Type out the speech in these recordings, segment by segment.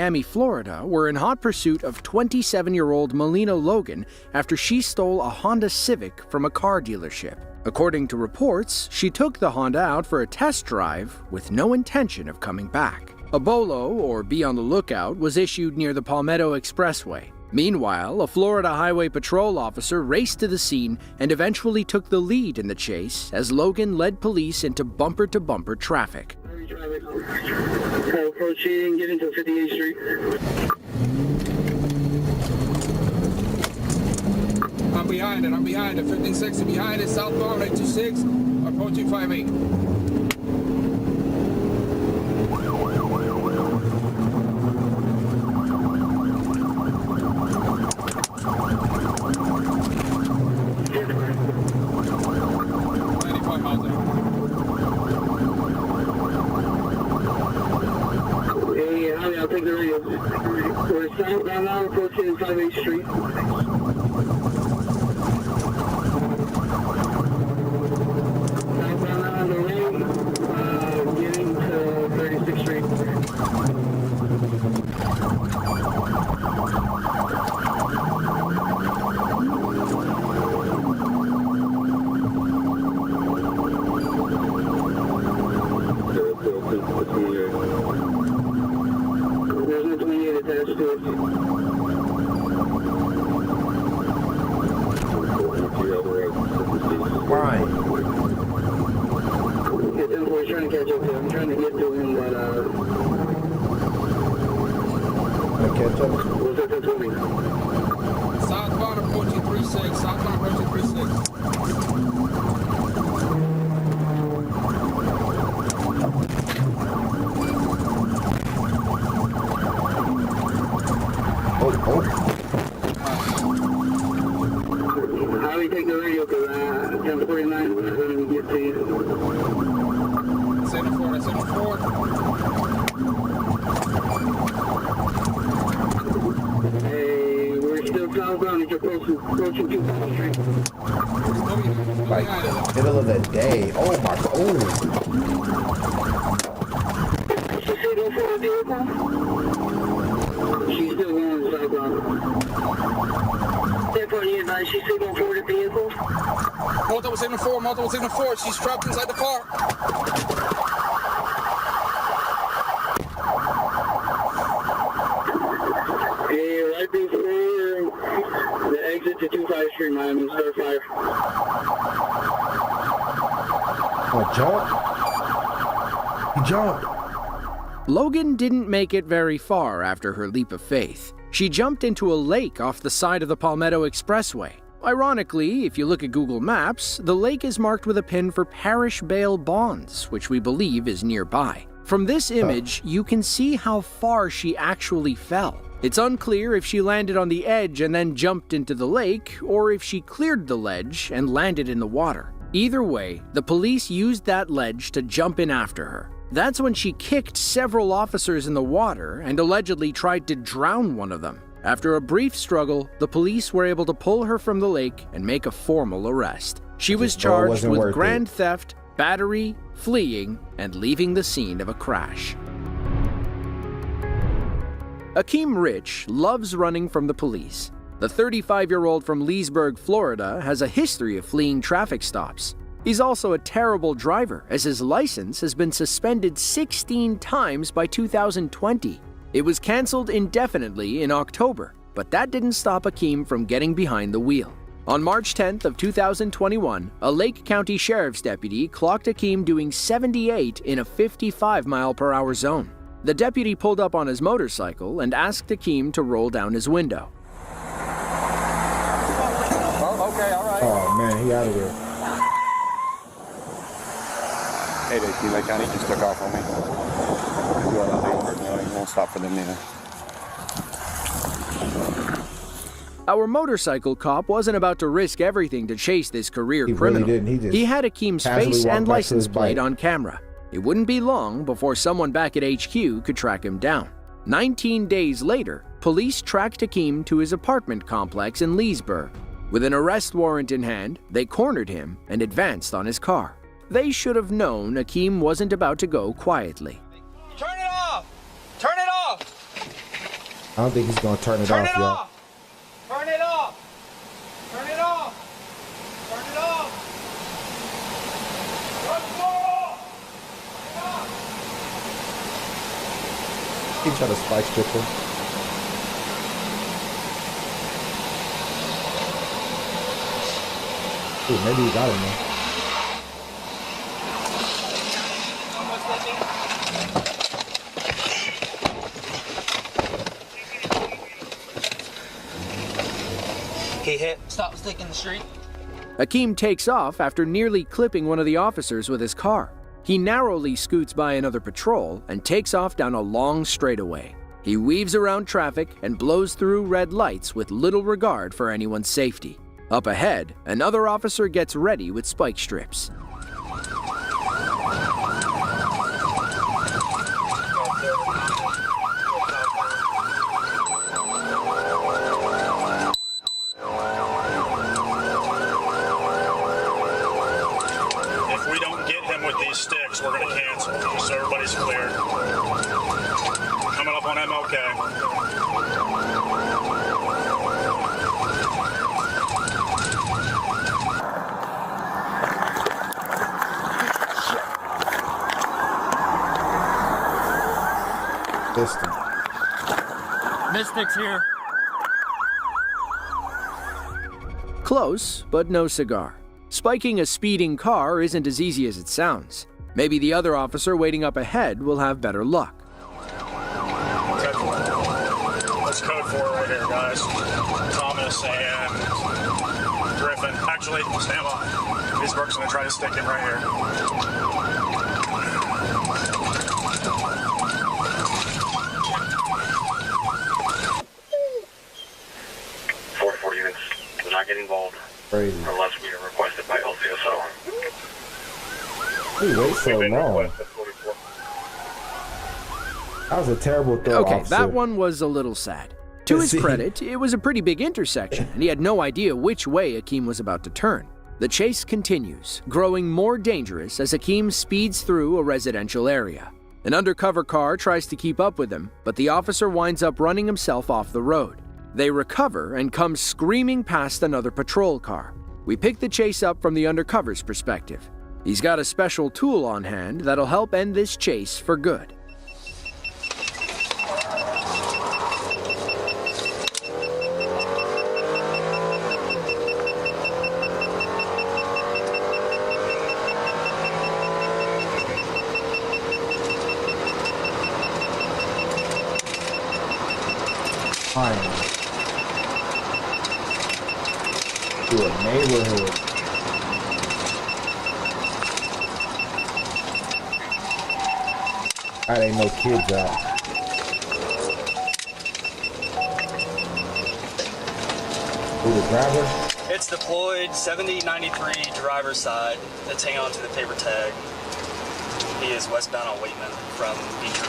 Miami, Florida, were in hot pursuit of 27-year-old Melina Logan after she stole a Honda Civic from a car dealership. According to reports, she took the Honda out for a test drive with no intention of coming back. A BOLO, or be on the lookout, was issued near the Palmetto Expressway. Meanwhile, a Florida Highway Patrol officer raced to the scene and eventually took the lead in the chase as Logan led police into bumper-to-bumper traffic. Proceeding, get into 58th Street. I'm behind it, 1560 behind it, southbound 826, approaching 58. I'll take the radio. We're southbound now, approaching 58th Street. Southbound now on the road, getting to 36th Street. There's no 28 attached to it. Why? Yeah, 10-4 is trying to catch up to him. I'm trying to get to him, but I catch up. what's that 10-20? Southbound approaching 36, southbound approaching 36. How do we take the radio? Because 1049, we're going to get to you. 74, that's 74. Hey, we're still southbound. It's approaching 2nd Street. Like, middle of the day. Oh my god. Oh. She's still for the vehicle? She's still going southbound. 1048, she's still going for the vehicle? Multiple signal 4, she's trapped inside the car. Hey, right before the exit to 25th Street, Miami, star 5. Oh, jump. He jumped. Logan didn't make it very far after her leap of faith. She jumped into a lake off the side of the Palmetto Expressway. Ironically, if you look at Google Maps, the lake is marked with a pin for Parish Bail Bonds, which we believe is nearby. From this image, you can see how far she actually fell. It's unclear if she landed on the edge and then jumped into the lake, or if she cleared the ledge and landed in the water. Either way, the police used that ledge to jump in after her. That's when she kicked several officers in the water and allegedly tried to drown one of them. After a brief struggle, the police were able to pull her from the lake and make a formal arrest. She was charged with grand theft, battery, fleeing, and leaving the scene of a crash. Akeem Rich loves running from the police. The 35-year-old from Leesburg, Florida, has a history of fleeing traffic stops. He's also a terrible driver, as his license has been suspended 16 times by 2020. It was canceled indefinitely in October, but that didn't stop Akeem from getting behind the wheel. On March 10th of 2021, a Lake County Sheriff's deputy clocked Akeem doing 78 in a 55-mile-per-hour zone. The deputy pulled up on his motorcycle and asked Akeem to roll down his window. Oh, okay, all right. Oh man, he out of there. Hey, Lake County just took off on me. He won't stop for them neither. Our motorcycle cop wasn't about to risk everything to chase this career criminal. Really didn't. He had Akeem's face and license plate on camera. It wouldn't be long before someone back at HQ could track him down. 19 days later, police tracked Akeem to his apartment complex in Leesburg. With an arrest warrant in hand, they cornered him and advanced on his car. They should have known Akeem wasn't about to go quietly. Turn it off! Turn it off! I don't think he's gonna turn it off, y'all. Turn it off! Turn it off! Turn it off! Turn it off! He tried to spike strip him. Ooh, maybe he got him now. He hit. Stop stick in the street. Akeem takes off after nearly clipping one of the officers with his car. He narrowly scoots by another patrol and takes off down a long straightaway. He weaves around traffic and blows through red lights with little regard for anyone's safety. Up ahead, another officer gets ready with spike strips. If we don't get him with these sticks, we're going to cancel, just so everybody's clear. Coming up on MLK. Distant. Mystics here. Close, but no cigar. Spiking a speeding car isn't as easy as it sounds. Maybe the other officer waiting up ahead will have better luck. That's code 4 right here, guys. Thomas and Griffin. Actually, stand by. These works going to try to stick in right here. Units do not get involved Crazy. unless we are requested by LCSO. He waits so long. That was a terrible throw, Okay, officer. that one was a little sad. To his See? credit, it was a pretty big intersection, and he had no idea which way Akeem was about to turn. The chase continues, growing more dangerous as Akeem speeds through a residential area. An undercover car tries to keep up with him, but the officer winds up running himself off the road. They recover and come screaming past another patrol car. We pick the chase up from the undercover's perspective. He's got a special tool on hand that'll help end this chase for good. To a neighborhood. That ain't no kids out. Who, the driver? It's deployed 7093 driver's side. Let's hang on to the paper tag. He is westbound on Waitman from Beecher.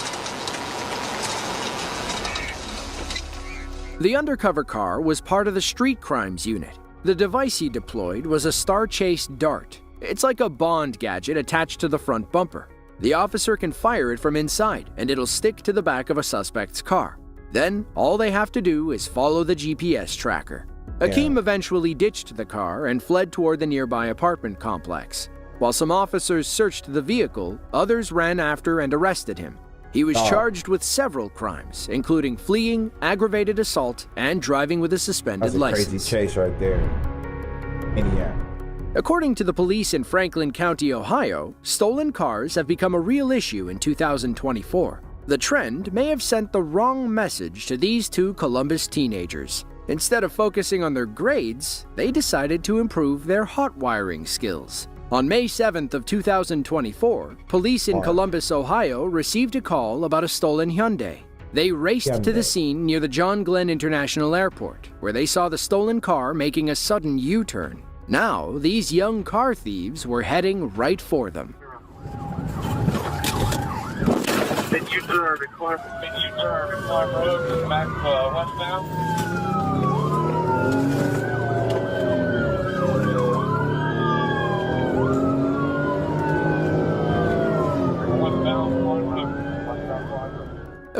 The undercover car was part of the street crimes unit. The device he deployed was a Star Chase Dart. It's like a Bond gadget attached to the front bumper. The officer can fire it from inside, and it'll stick to the back of a suspect's car. Then, all they have to do is follow the GPS tracker. Akeem eventually ditched the car and fled toward the nearby apartment complex. While some officers searched the vehicle, others ran after and arrested him. He was charged with several crimes, including fleeing, aggravated assault, and driving with a suspended That's a license. crazy chase right there. Indiana. According to the police in Franklin County, Ohio, stolen cars have become a real issue in 2024. The trend may have sent the wrong message to these two Columbus teenagers. Instead of focusing on their grades, they decided to improve their hot wiring skills. On May 7th of 2024, police in Columbus, Ohio received a call about a stolen Hyundai. They raced to the scene near the John Glenn International Airport, where they saw the stolen car making a sudden U-turn. Now, these young car thieves were heading right for them. Did you turn Clark Road back westbound?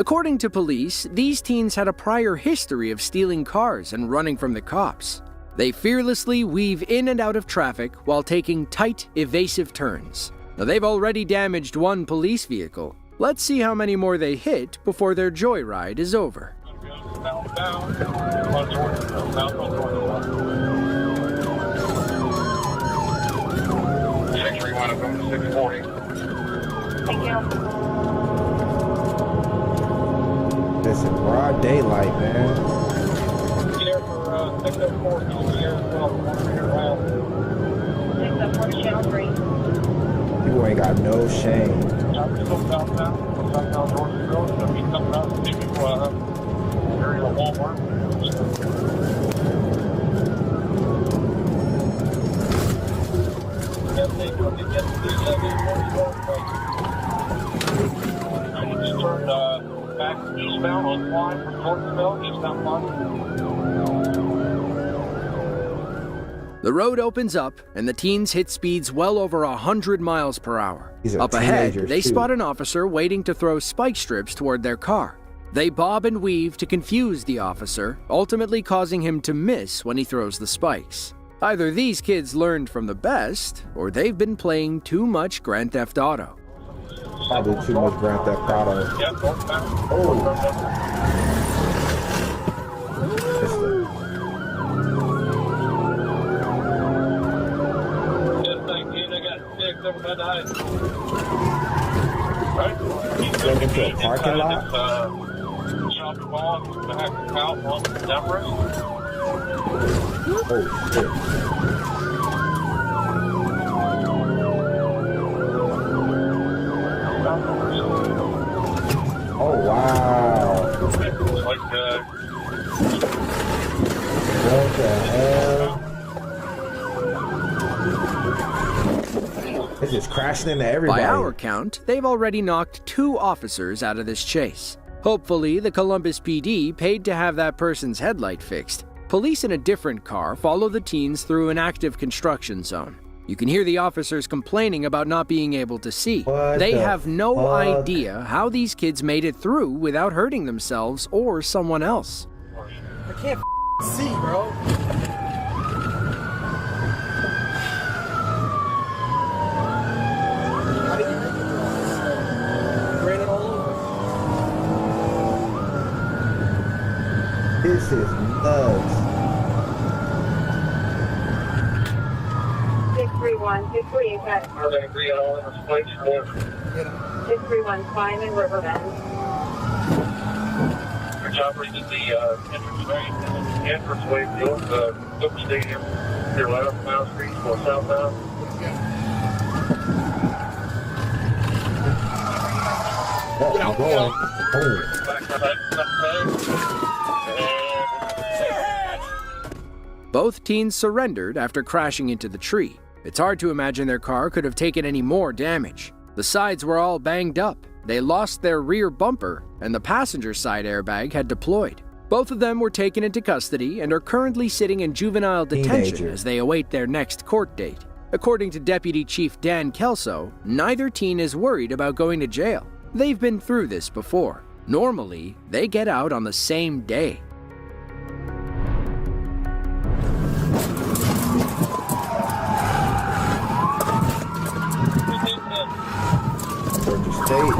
According to police, these teens had a prior history of stealing cars and running from the cops. They fearlessly weave in and out of traffic while taking tight, evasive turns. Now, they've already damaged one police vehicle. Let's see how many more they hit before their joyride is over. This in broad daylight, man. People ain't got no shame. Back eastbound on line from Jordansville, eastbound line. The road opens up, and the teens hit speeds well over 100 miles per hour. These are Up ahead, teenagers, they too. spot an officer waiting to throw spike strips toward their car. They bob and weave to confuse the officer, ultimately causing him to miss when he throws the spikes. Either these kids learned from the best, or they've been playing too much Grand Theft Auto. Probably too much Grand Theft Auto. Yeah, northbound. Oh. Going into a parking lot? Shopping mall, back out on Demarest. Oh, shit. Oh, wow. Like, What the hell? It's just crashing into everybody. By our count, they've already knocked 2 officers out of this chase. Hopefully, the Columbus PD paid to have that person's headlight fixed. Police in a different car follow the teens through an active construction zone. You can hear the officers complaining about not being able to see. They have no idea how these kids made it through without hurting themselves or someone else. I can't see, bro. How did you make it through? Ran it all over. This is nuts. 631, are they agree on all in this place? 631, Simon Riverbend. Your job reading the entranceway to the Cook Stadium. Your left, Mount Street, or southbound. Oh, I'm going. Oh. Both teens surrendered after crashing into the tree. It's hard to imagine their car could have taken any more damage. The sides were all banged up, they lost their rear bumper, and the passenger side airbag had deployed. Both of them were taken into custody and are currently sitting in juvenile detention Teenager. as they await their next court date. According to Deputy Chief Dan Kelso, neither teen is worried about going to jail. They've been through this before. Normally, they get out on the same day. Georgia State.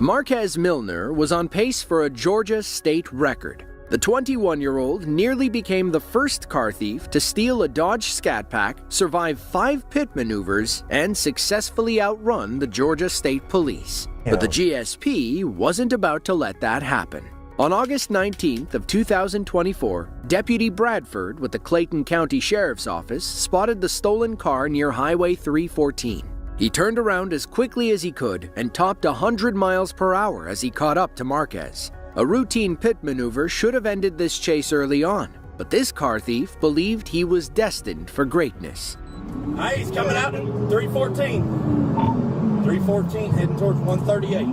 Marquez Milner was on pace for a Georgia state record. The 21-year-old nearly became the first car thief to steal a Dodge Scat Pack, survive 5 pit maneuvers, and successfully outrun the Georgia State Police. But the GSP wasn't about to let that happen. On August 19th of 2024, Deputy Bradford with the Clayton County Sheriff's Office spotted the stolen car near Highway 314. He turned around as quickly as he could and topped 100 miles per hour as he caught up to Marquez. A routine pit maneuver should have ended this chase early on, but this car thief believed he was destined for greatness. Hey, he's coming out in 314. 314 heading towards 138.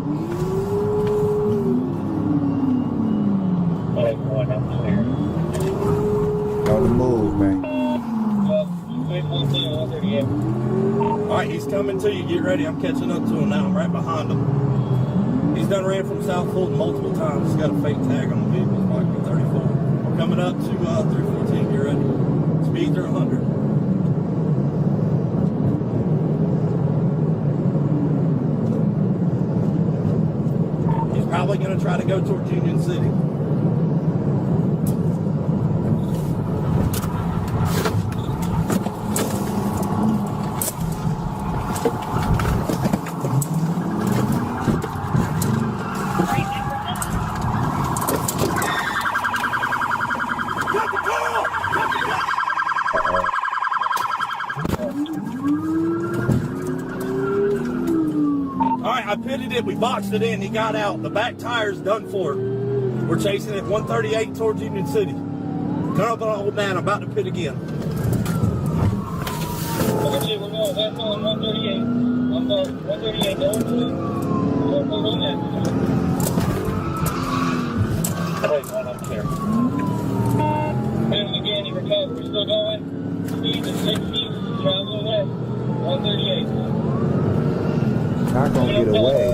On the move, man. All right, he's coming to you. Get ready. I'm catching up to him now. I'm right behind him. He's done ran from South Fulton multiple times. He's got a fake tag on the vehicle. It's like 34. We're coming up to 314. Get ready. Speeds are 100. He's probably going to try to go towards Union City. I pitted it, we boxed it in, he got out. The back tire's done for. We're chasing it 138 towards Union City. Come up on old man, I'm about to pit again. Okay, we're going west on 138. I'm going 138, don't hold on that. Wait, man, I'm clear. And again, he recovered. We're still going. Speed is 60, travel west, 138. Not gonna get away.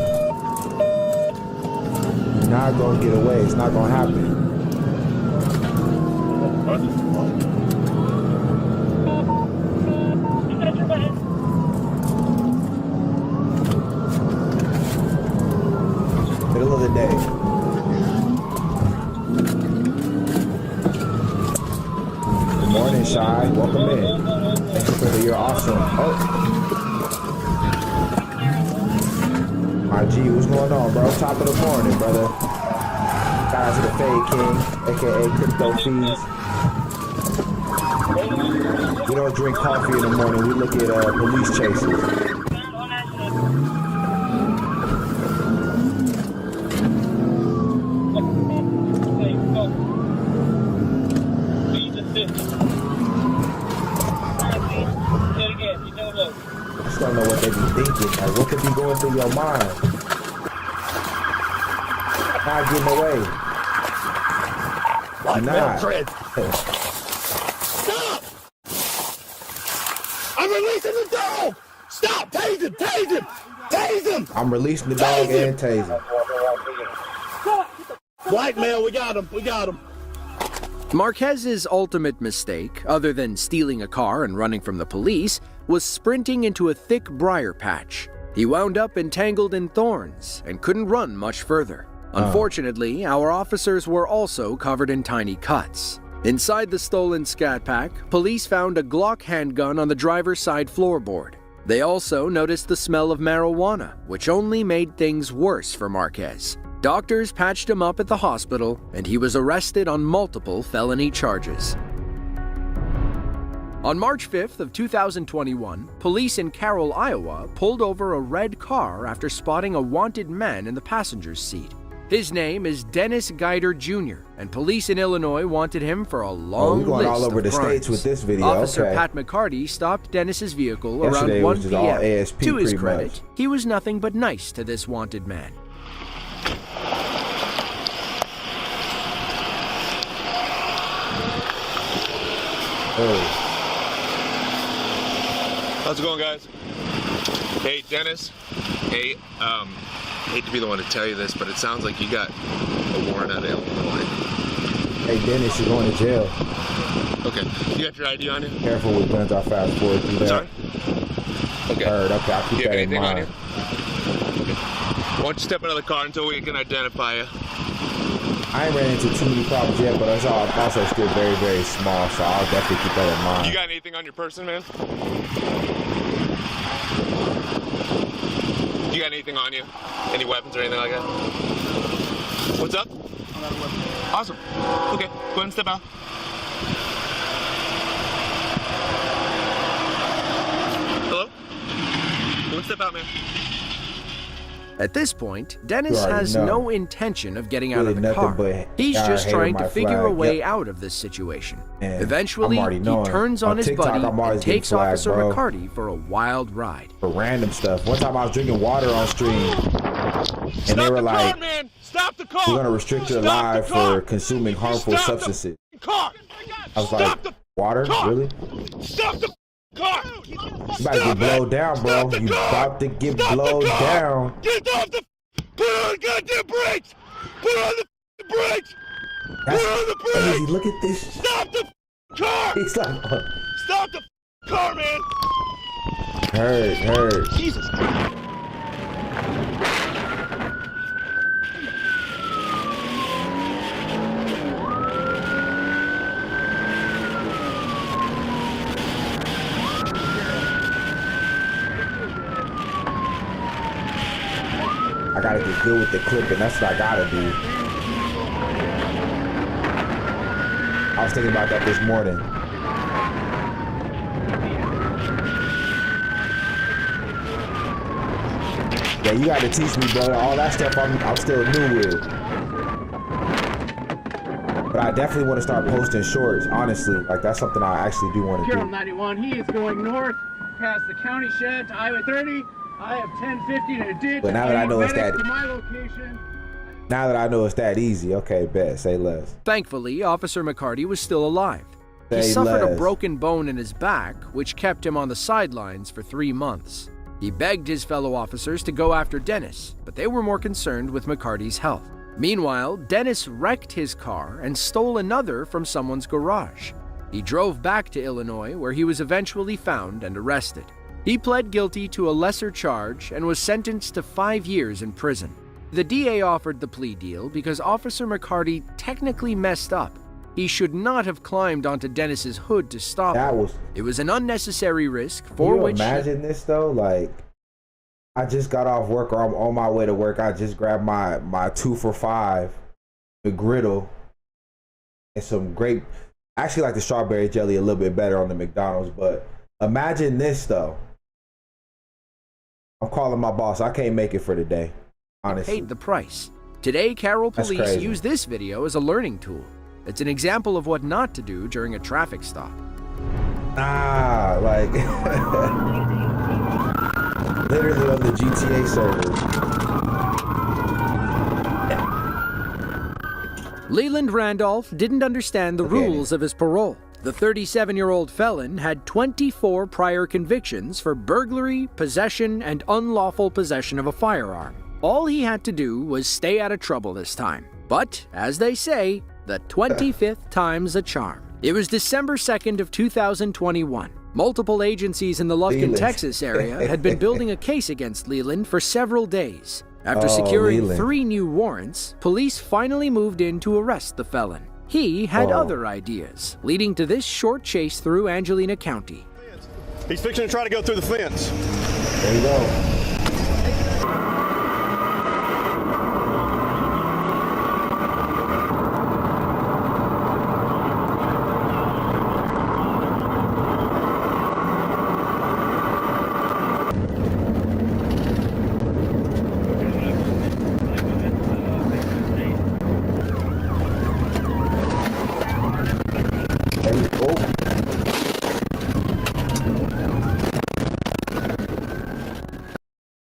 Not gonna get away. It's not gonna happen. Middle of the day. Good morning, Shy. Welcome in. Thank you for your awesome. Oh. IG, what's going on, bro? Top of the morning, brother. Shout out to the Fade King, aka Crypto Fees. We don't drink coffee in the morning. We look at police chases. I just don't know what they be thinking. Like, what could be going through your mind? Not getting away. Like Nah. Stop! I'm releasing the dog! Stop! Tase him! Tase him! Tase him! I'm releasing the dog and tasing. Blackmail, we got him. We got him. Marquez's ultimate mistake, other than stealing a car and running from the police, was sprinting into a thick briar patch. He wound up entangled in thorns and couldn't run much further. Unfortunately, our officers were also covered in tiny cuts. Inside the stolen Scat Pack, police found a Glock handgun on the driver's side floorboard. They also noticed the smell of marijuana, which only made things worse for Marquez. Doctors patched him up at the hospital, and he was arrested on multiple felony charges. On March 5th of 2021, police in Carroll, Iowa, pulled over a red car after spotting a wanted man in the passenger's seat. His name is Dennis Guider Jr., and police in Illinois wanted him for a long we're going list all over of the crimes. states with this video. Officer Okay. Pat McCarty stopped Dennis's vehicle Yesterday around 1 was just all p.m. ASP To his pretty credit, much. he was nothing but nice to this wanted man. Hey. How's it going, guys? Hey, Dennis. Hey, hate to be the one to tell you this, but it sounds like you got a warrant out of Illinois. Hey, Dennis, you're going to jail. Okay. You got your ID on you? Careful with guns. I'll fast forward through that. Sorry? Okay. Heard. Okay, I'll keep Do you have that in anything on you? mind. Okay. Why don't you step into the car until we can identify you? I ain't ran into too many problems yet, but it's all also still very, very small, so I'll definitely keep that in mind. You got anything on your person, man? You got anything on you? Any weapons or anything like that? What's up? I got a weapon. Awesome. Okay, go ahead and step out. Hello? Go ahead and step out, man. At this point, Dennis You already has know. no intention of getting out Really of the nothing car. but He's God just hated trying my to figure a flag. way Yep. out of this situation. And Eventually, I'm already he knowing. turns On on his TikTok, buddy I'm always and getting takes flagged, Officer bro. McCarty for a wild ride. For random stuff. One time I was drinking water on stream, and they were like, man! Stop the car! we're going to restrict your live for consuming harmful Stop the substances. car! I was Stop like, the water? car! Really? Stop the car! You about to get blowed down, bro. You about to get blowed down. Get off the put on the goddamn brakes! Put on the brakes! That's Put on the brakes! crazy. Look at this. Stop the car! He's like, Stop the car, man! heard. Jesus Christ! I gotta get good with the clipping. That's what I gotta do. I was thinking about that this morning. Yeah, you gotta teach me, brother. All that stuff I'm still new with. But I definitely want to start posting shorts, honestly. Like, that's something I actually do want to Carroll do. 91, he is going north past the county shed to Highway 30. I have 1050 in a ditch. But now that I know it's that, to my location. now that I know it's that easy, okay, bet, say less. Thankfully, Officer McCarty was still alive. He Say suffered a less. broken bone in his back, which kept him on the sidelines for 3 months. He begged his fellow officers to go after Dennis, but they were more concerned with McCarty's health. Meanwhile, Dennis wrecked his car and stole another from someone's garage. He drove back to Illinois, where he was eventually found and arrested. He pled guilty to a lesser charge and was sentenced to 5 years in prison. The DA offered the plea deal because Officer McCarty technically messed up. He should not have climbed onto Dennis's hood to stop him. It was an unnecessary risk for Can you which imagine this though? Like, I just got off work or I'm on my way to work. I just grabbed my 2 for $5 McGriddle and some grape. I actually like the strawberry jelly a little bit better on the McDonald's, but imagine this though. I'm calling my boss. I can't make it for the day, honestly. paid the price. Today, Carroll That's police crazy. use this video as a learning tool. It's an example of what not to do during a traffic stop. Ah, like literally on the GTA server. Leland Randolph didn't understand the rules of his parole. The 37-year-old felon had 24 prior convictions for burglary, possession, and unlawful possession of a firearm. All he had to do was stay out of trouble this time. But, as they say, the 25th time's a charm. It was December 2nd of 2021. Multiple agencies in the Lufkin, Leland. Texas area had been building a case against Leland for several days. After Oh, securing Leland. 3 new warrants, police finally moved in to arrest the felon. He had Oh. other ideas, leading to this short chase through Angelina County. He's fixing to try to go through the fence. There you go.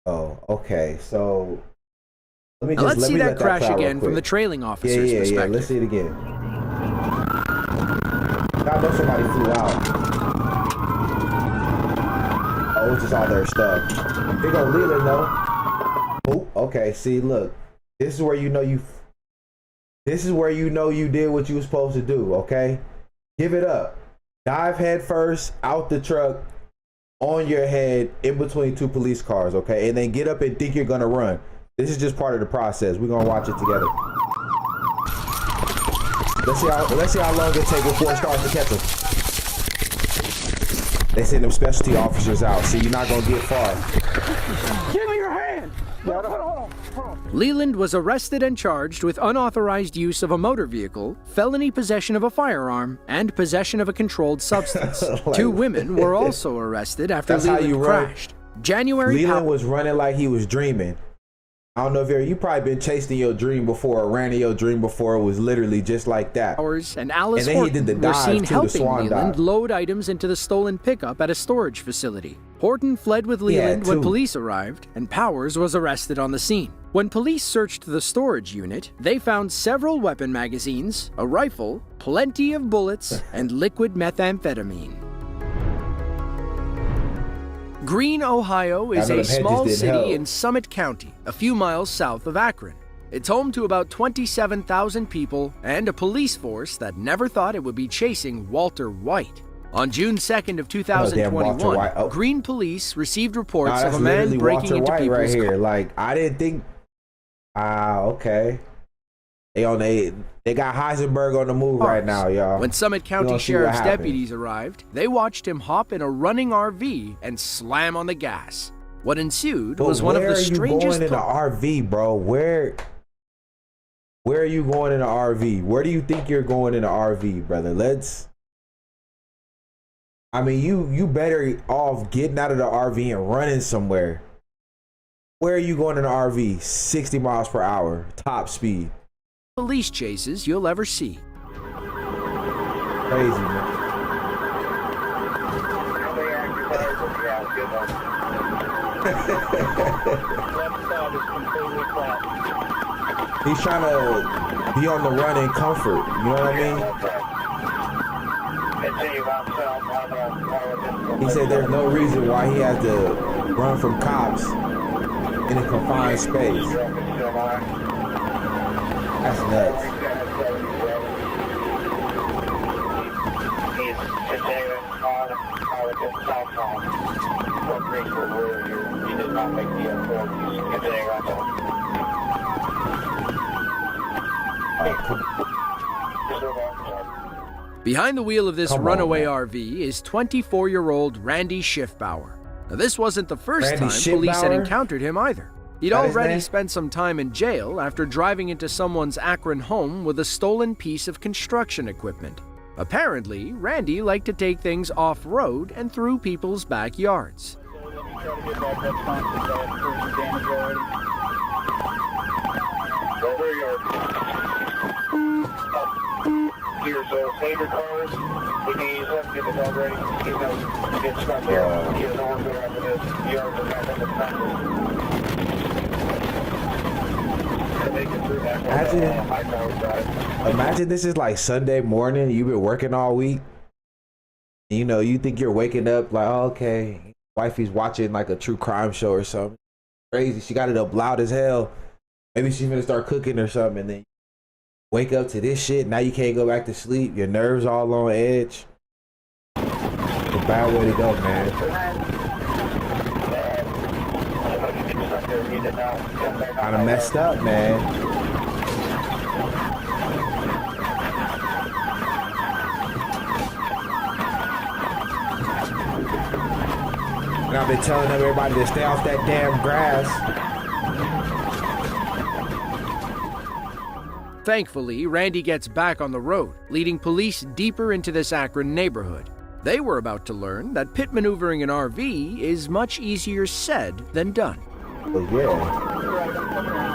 Oh, okay. So let me Now just let's let see me that let crash fly real again from quick. the trailing officer's Yeah. perspective. Let's see it again. I know somebody flew out. Oh, it's just all their stuff. Here go Leland though. Oh, okay. See, look. This is where you know you. This is where you know you did what you were supposed to do. Okay, give it up. Dive head first out the truck, on your head, in between 2 police cars. Okay, and then get up and think you're gonna run. This is just part of the process. We're gonna watch it together. Let's see how long it takes before it starts to catch them. They send them specialty officers out, so you're not gonna get far. Give me your hand! Hold on. Leland was arrested and charged with unauthorized use of a motor vehicle, felony possession of a firearm, and possession of a controlled substance. Like- 2 women were also arrested after That's how Leland you run. crashed. January Leland was running like he was dreaming. I don't know if you probably been chasing your dream before or ran in your dream before. It was literally just like that. Powers and Alice And then he Horton did the were dive seen too, the helping swan Leland dive. load items into the stolen pickup at a storage facility. Horton fled with He had Leland when 2. police arrived, and Powers was arrested on the scene. When police searched the storage unit, they found several weapon magazines, a rifle, plenty of bullets, and liquid methamphetamine. Greene, Ohio is I know a them hedges small didn't city help. in Summit County, a few miles south of Akron. It's home to about 27,000 people and a police force that never thought it would be chasing Walter White. On June 2nd of damn Walter 2021, White. Oh. Greene police received reports Nah, of that's a man literally breaking Walter into White people's right here. cars. Like, I didn't think. Okay. They got Heisenberg on the move right now, y'all. When Summit We County gonna see what Sheriff's happens. deputies arrived, they watched him hop in a running RV and slam on the gas. What ensued But was one of where the are you strangest. going in an RV, bro? Where are you going in an RV? Where do you think you're going in an RV, brother? I mean, you better off getting out of the RV and running somewhere. Where are you going in an RV? 60 miles per hour, top speed. Police chases you'll ever see. Crazy, man. He's trying to be on the run in comfort. You know what I mean? He said there's no reason why he has to run from cops in a confined space. That's nuts. Behind the wheel of this Come on, runaway man. RV is 24-year-old Randy Schiffbauer. Now, this wasn't the first Randy time police had Schiffbauer? encountered him either. He'd That his already name? spent some time in jail after driving into someone's Akron home with a stolen piece of construction equipment. Apparently, Randy liked to take things off-road and through people's backyards. Here's save your cars. We can use them, get the dog ready. Get stuck here. Here's no one going after this. You are the back on the fence. Imagine this is like Sunday morning. You've been working all week. You know, you think you're waking up like, oh, okay, wifey's watching like a true crime show or something. Crazy. She got it up loud as hell. Maybe she's gonna start cooking or something, and then wake up to this shit. Now you can't go back to sleep. Your nerves all on edge. It's a bad way to go, man. Kind of messed up, man. And I've been telling everybody to stay off that damn grass. Thankfully, Randy gets back on the road, leading police deeper into this Akron neighborhood. They were about to learn that pit maneuvering an RV is much easier said than done. Well, yeah.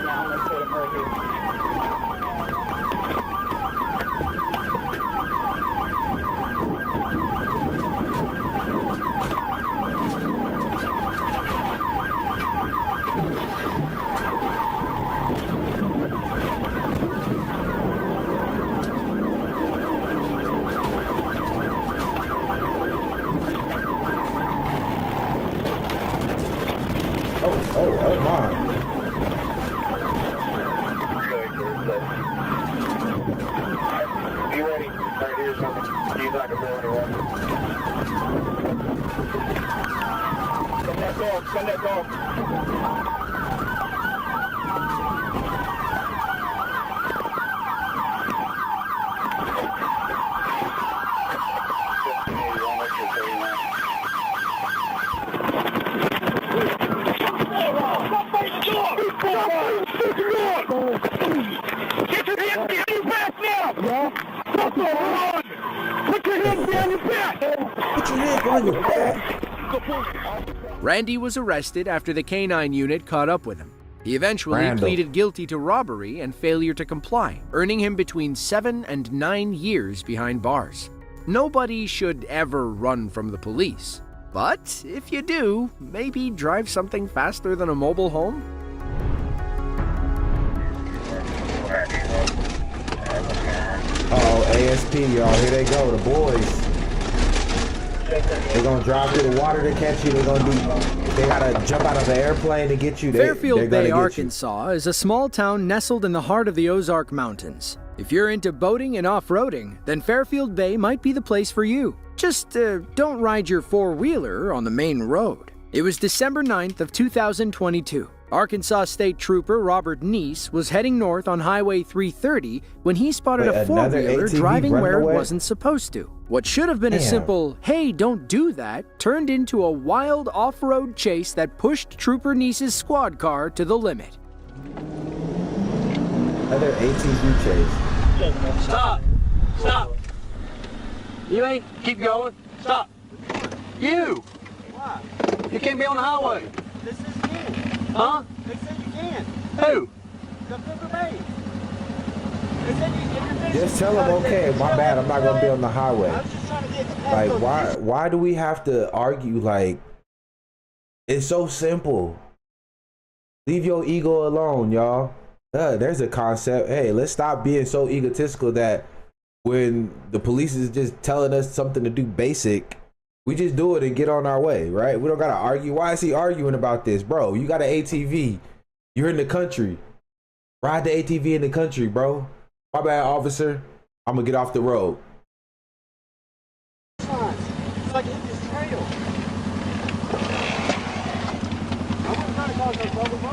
Oh my. Be ready. Right here's something. He's not gonna go anywhere. Send that dog. Send that dog. Get your hands behind your back now! Put your hands behind your back! Put your hands on your back. Randy was arrested after the K-9 unit caught up with him. He eventually Randall. pleaded guilty to robbery and failure to comply, earning him between 7 and 9 years behind bars. Nobody should ever run from the police. But if you do, maybe drive something faster than a mobile home? Uh-oh, ASP, y'all. Here they go, the boys. They're gonna drive through the water to catch you. They gotta jump out of the airplane to get you. Fairfield Bay, Arkansas is a small town nestled in the heart of the Ozark Mountains. If you're into boating and off-roading, then Fairfield Bay might be the place for you. Just don't ride your four-wheeler on the main road. It was December 9th of 2022. Arkansas State Trooper Robert Neese was heading north on Highway 330 when he spotted a four-wheeler driving where it wasn't supposed to. What should have been a simple, hey, don't do that, turned into a wild off-road chase that pushed Trooper Neese's squad car to the limit. Another ATV chase. Stop! Stop! You ain't keep going. Stop! You! Why? You can't be on the highway. This is you. Huh? They said you can. Who? The Flipper Bay. They said you Just tell them, okay, my bad, I'm not gonna be on the highway. I was just trying to get Like, why do we have to argue? Like, it's so simple. Leave your ego alone, y'all. There's a concept. Hey, let's stop being so egotistical that when the police is just telling us something to do basic, we just do it and get on our way, right? We don't gotta argue. Why is he arguing about this? Bro, you got an ATV. You're in the country. Ride the ATV in the country, bro. My bad, officer. I'm gonna get off the road. It's like hit this trail. I wasn't trying to cause no trouble, bro.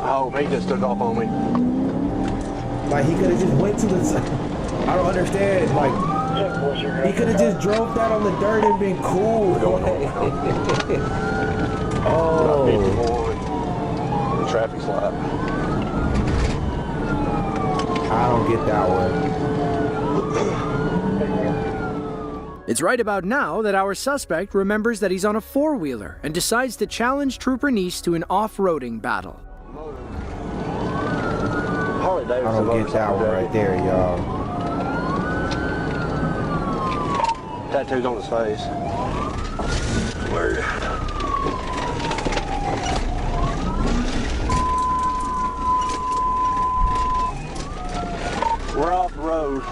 Oh, he just took off on me. Like, he could have just went to the... I don't understand. Like, he could have just drove that on the dirt and been cool. Oh. The traffic slide. I don't get that one. It's right about now that our suspect remembers that he's on a four-wheeler and decides to challenge Trooper Neese to an off-roading battle. I don't get that one right there, y'all. Tattoos on his face. Word. We're off the road.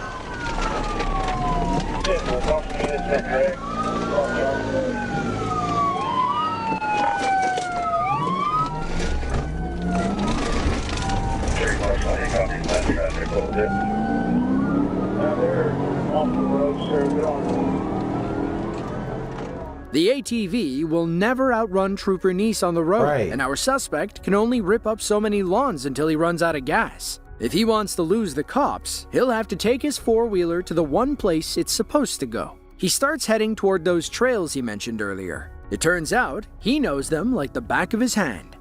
The ATV will never outrun Trooper Neese on the road, and our suspect can only rip up so many lawns until he runs out of gas. If he wants to lose the cops, he'll have to take his four-wheeler to the one place it's supposed to go. He starts heading toward those trails he mentioned earlier. It turns out he knows them like the back of his hand.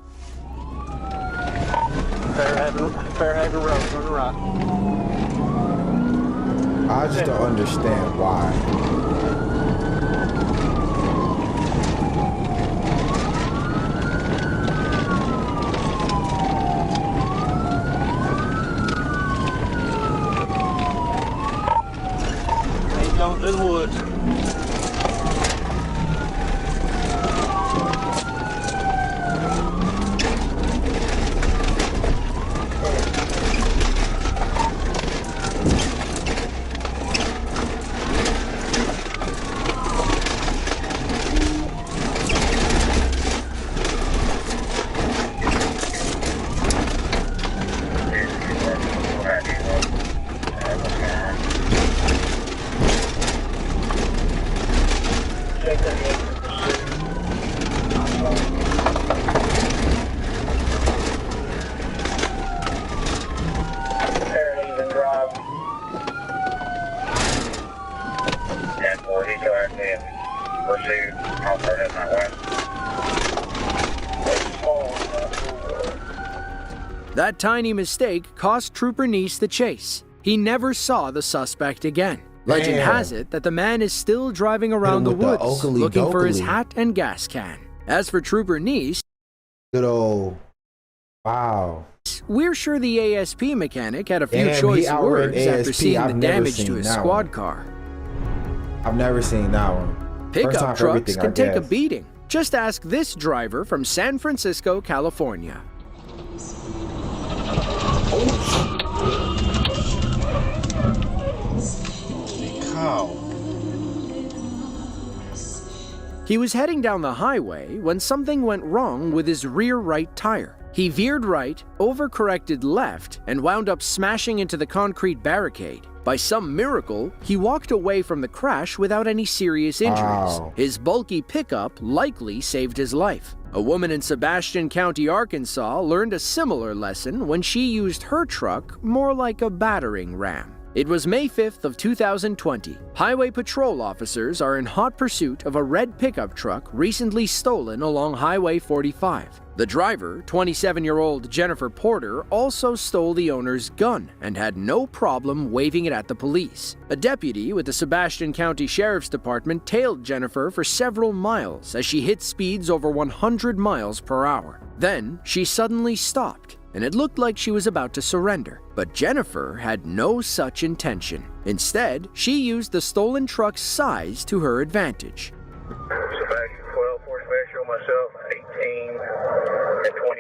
Fairhaven Road, turn right. I just don't understand why. Ain't going through the woods. That tiny mistake cost Trooper Neese the chase. He never saw the suspect again. Legend has it that the man is still driving around the woods looking for his hat and gas can. As for Trooper Neese, good old, wow. We're sure the ASP mechanic had a few choice words after seeing the damage to his squad car. I've never seen that one. Pickup trucks can take a beating. Just ask this driver from San Francisco, California. Holy cow. He was heading down the highway when something went wrong with his rear right tire. He veered right, overcorrected left, and wound up smashing into the concrete barricade. By some miracle, he walked away from the crash without any serious injuries. Wow. His bulky pickup likely saved his life. A woman in Sebastian County, Arkansas, learned a similar lesson when she used her truck more like a battering ram. It was May 5th of 2020. Highway patrol officers are in hot pursuit of a red pickup truck recently stolen along Highway 45. The driver, 27-year-old Jennifer Porter, also stole the owner's gun and had no problem waving it at the police. A deputy with the Sebastian County Sheriff's Department tailed Jennifer for several miles as she hit speeds over 100 miles per hour. Then she suddenly stopped, and it looked like she was about to surrender. But Jennifer had no such intention. Instead, she used the stolen truck's size to her advantage. Sebastian 12, 4 Special, myself, 18 and 27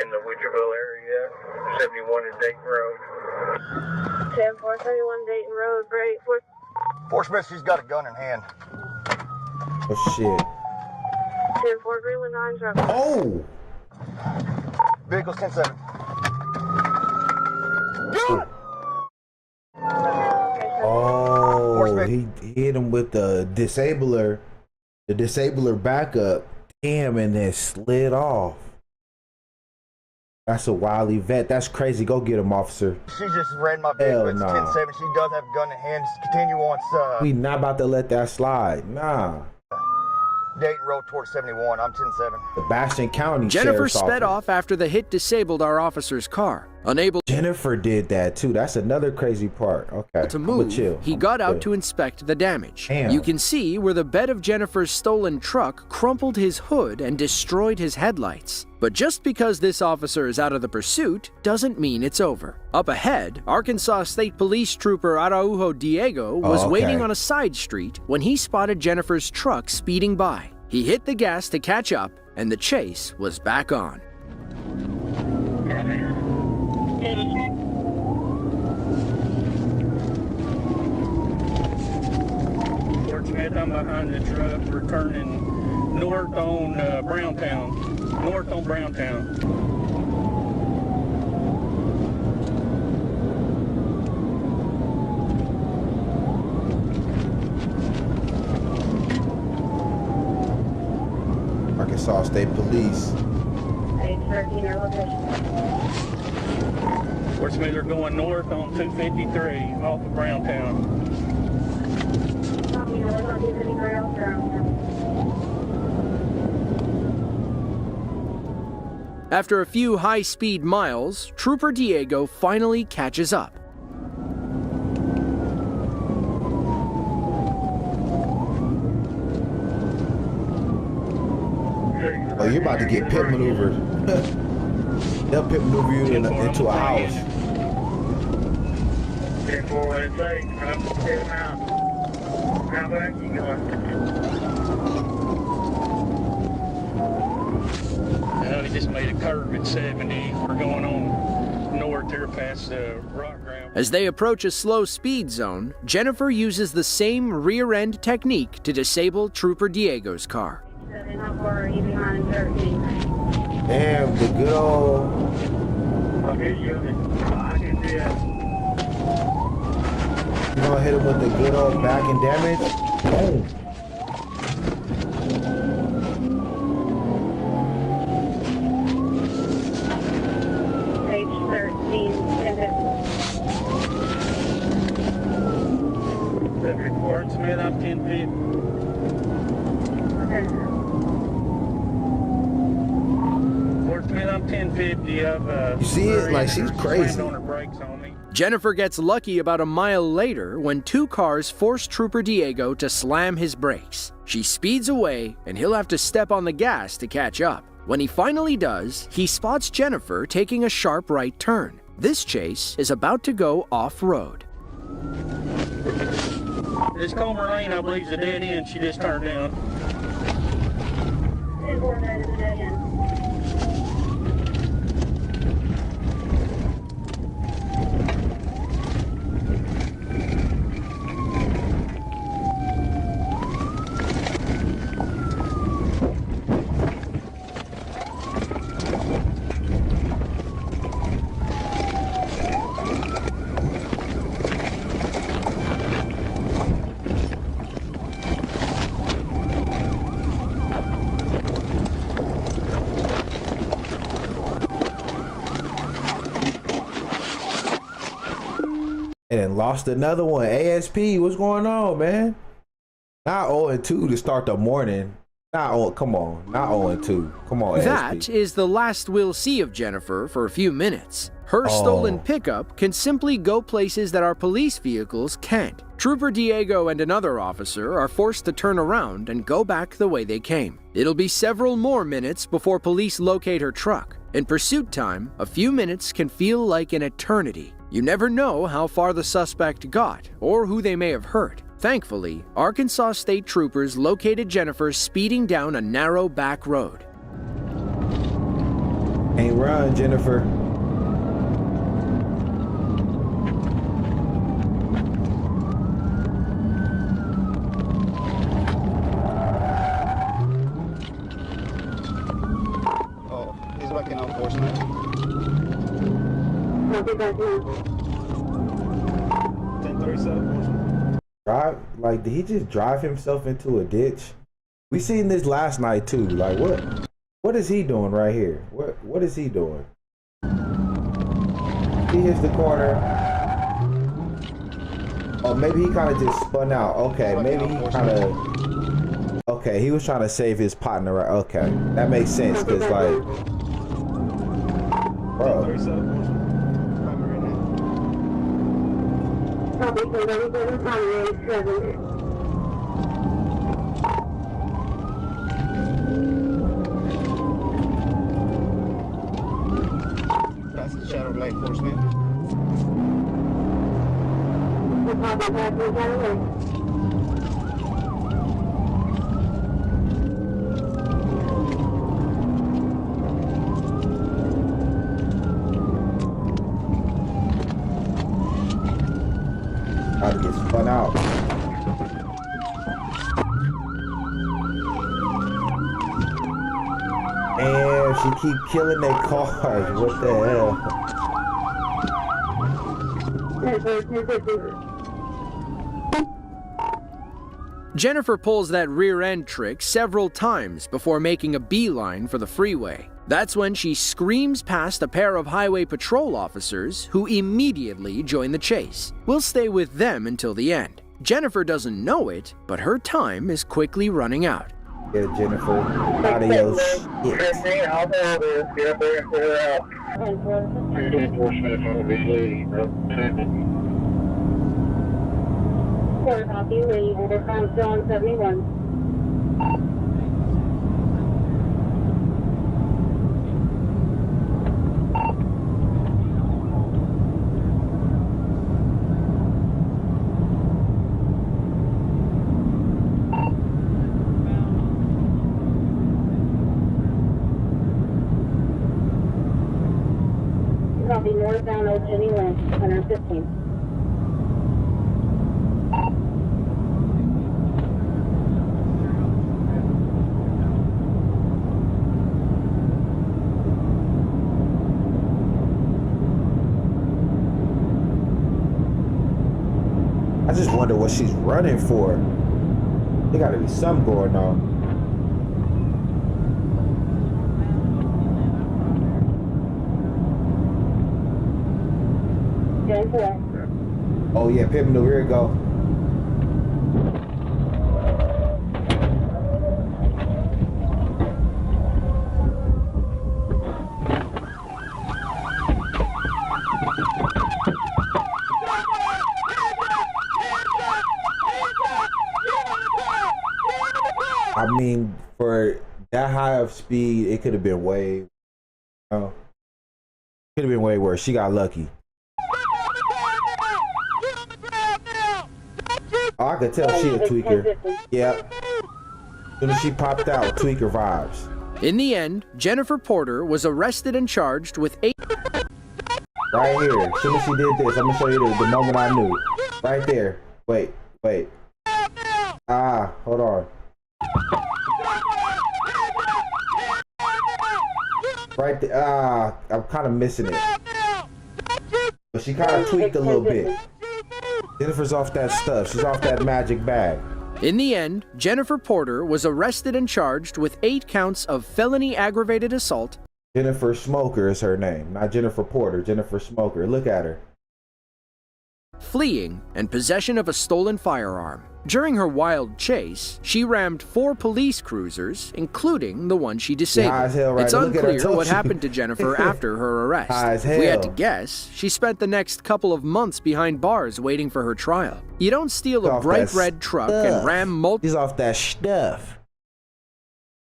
in the Witcherville area, 71 in Dayton Road. 10-431 Dayton Road, break. 4 Smith, she's got a gun in hand. Oh, shit. 10-4 Greenwood 9 truck. Oh! Vehicles 10-7. Oh, he hit him with the disabler backup. Damn, and then slid off. That's a wild event. That's crazy. Go get him, officer. She just ran my vehicle. It's nah. 10-7. She does have a gun in hand. Just continue on. We not about to let that slide. Nah. Dayton Road towards 71. I'm 10-7. Sebastian County Jennifer Sheriff's sped Office. off after the hit disabled our officer's car. Unable Jennifer did that too. That's another crazy part. Okay. to move, he got out to inspect the damage. Damn. You can see where the bed of Jennifer's stolen truck crumpled his hood and destroyed his headlights. But just because this officer is out of the pursuit doesn't mean it's over. Up ahead, Arkansas State Police Trooper Araujo Diego was waiting on a side street when he spotted Jennifer's truck speeding by. He hit the gas to catch up, and the chase was back on. Fort Smith, I'm behind the truck, returning north on Browntown. North on Browntown. Arkansas State Police. 813 your location. Fort Smith are going north on 253 off of Browntown. Copy, north on 253 off Browntown. After a few high-speed miles, Trooper Diego finally catches up. Oh, you're about to get pit maneuvered. They'll pit maneuver you into a house. 10-4, let's say, I'm getting out. How back you going? He just made a curve at 70. We're going on north here past the rock ground. As they approach a slow speed zone, Jennifer uses the same rear-end technique to disable Trooper Diego's car. How far are you behind 13? Damn, the good old. Okay, you I can see it. You gonna hit him with the good old back and damage? Boom. Page 13, Fort Smith, I'm 10-50. Fort Smith, I'm 1050. You see it? Like, she's crazy. On her brakes on me. Jennifer gets lucky about a mile later when two cars force Trooper Diego to slam his brakes. She speeds away, and he'll have to step on the gas to catch up. When he finally does, he spots Jennifer taking a sharp right turn. This chase is about to go off-road. This Comer Lane, I believe, is a dead end. She just turned down. 10-4, that is a dead end. And lost another one. ASP, what's going on, man? Not 0-2 to start the morning. Come on. Not 0-2. Come on, ASP. That is the last we'll see of Jennifer for a few minutes. Her stolen pickup can simply go places that our police vehicles can't. Trooper Diego and another officer are forced to turn around and go back the way they came. It'll be several more minutes before police locate her truck. In pursuit time, a few minutes can feel like an eternity. You never know how far the suspect got or who they may have hurt. Thankfully, Arkansas State Troopers located Jennifer speeding down a narrow back road. Ain't run, Jennifer. Oh, he's back in enforcement. 1037. Drive, like, did he just drive himself into a ditch? We seen this last night too. Like, what is he doing right here? What is he doing? He hits the corner. Oh, maybe he kind of just spun out. Okay, maybe he kind of. Okay, he was trying to save his partner. Right? Okay, that makes sense because like, bro. That's the Shadow Light Enforcement. How to get spun out. And she keep killing their cars. What the hell? Jennifer pulls that rear end trick several times before making a beeline for the freeway. That's when she screams past a pair of highway patrol officers who immediately join the chase. We'll stay with them until the end. Jennifer doesn't know it, but her time is quickly running out. Yeah, Jennifer. Adios. Enforcement will be leading. Copy, lead, overcome, zone 71. Copy, northbound Old Jenny Lane, 115. I just wonder what she's running for. There gotta be something going on. Oh yeah, pit maneuver, here it go. I mean, for that high of speed, it could have been way, could have been way worse. She got lucky. Oh, I could tell she a tweaker. Yeah. As soon as she popped out, tweaker vibes. In the end, Jennifer Porter was arrested and charged with 8. Right here. As soon as she did this, I'm gonna show you the moment I knew. Right there. Wait. Ah, hold on. Right there. Ah, I'm kind of missing it. But she kind of tweaked a little bit. Jennifer's off that stuff. She's off that magic bag. In the end, Jennifer Porter was arrested and charged with 8 counts of felony aggravated assault. Jennifer Smoker is her name, not Jennifer Porter. Jennifer Smoker. Look at her. fleeing, and possession of a stolen firearm. During her wild chase, she rammed 4 police cruisers, including the one she disabled. High as hell, right? It's Look at her unclear what touch. happened to Jennifer after her arrest. High as If we had to hell. guess, she spent the next couple of months behind bars waiting for her trial. You don't steal a Off bright that red truck stuff. and ram multiple He's off that stuff.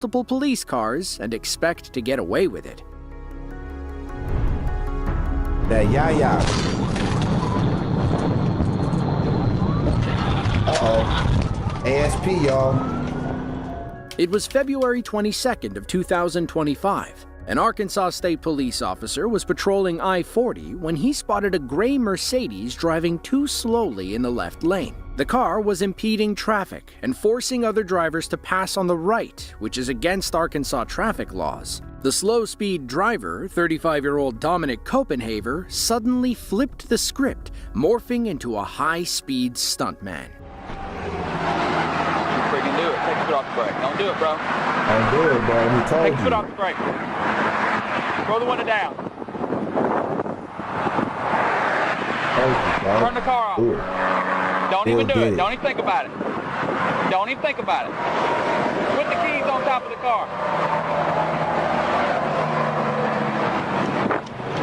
police cars and expect to get away with it. That yaya. Uh-oh. ASP, y'all. It was February 22nd of 2025. An Arkansas State Police officer was patrolling I-40 when he spotted a gray Mercedes driving too slowly in the left lane. The car was impeding traffic and forcing other drivers to pass on the right, which is against Arkansas traffic laws. The slow-speed driver, 35-year-old Dominic Copenhaver, suddenly flipped the script, morphing into a high-speed stuntman. Freaking do it. Take your foot off the brake. Don't do it, bro. Don't do it, bro. He told Take your foot you. off the brake. Throw the window down. Told you, bro. Turn the car off. Do it. Don't He'll even do get it. it. Don't even think about it. Don't even think about it. Put the keys on top of the car.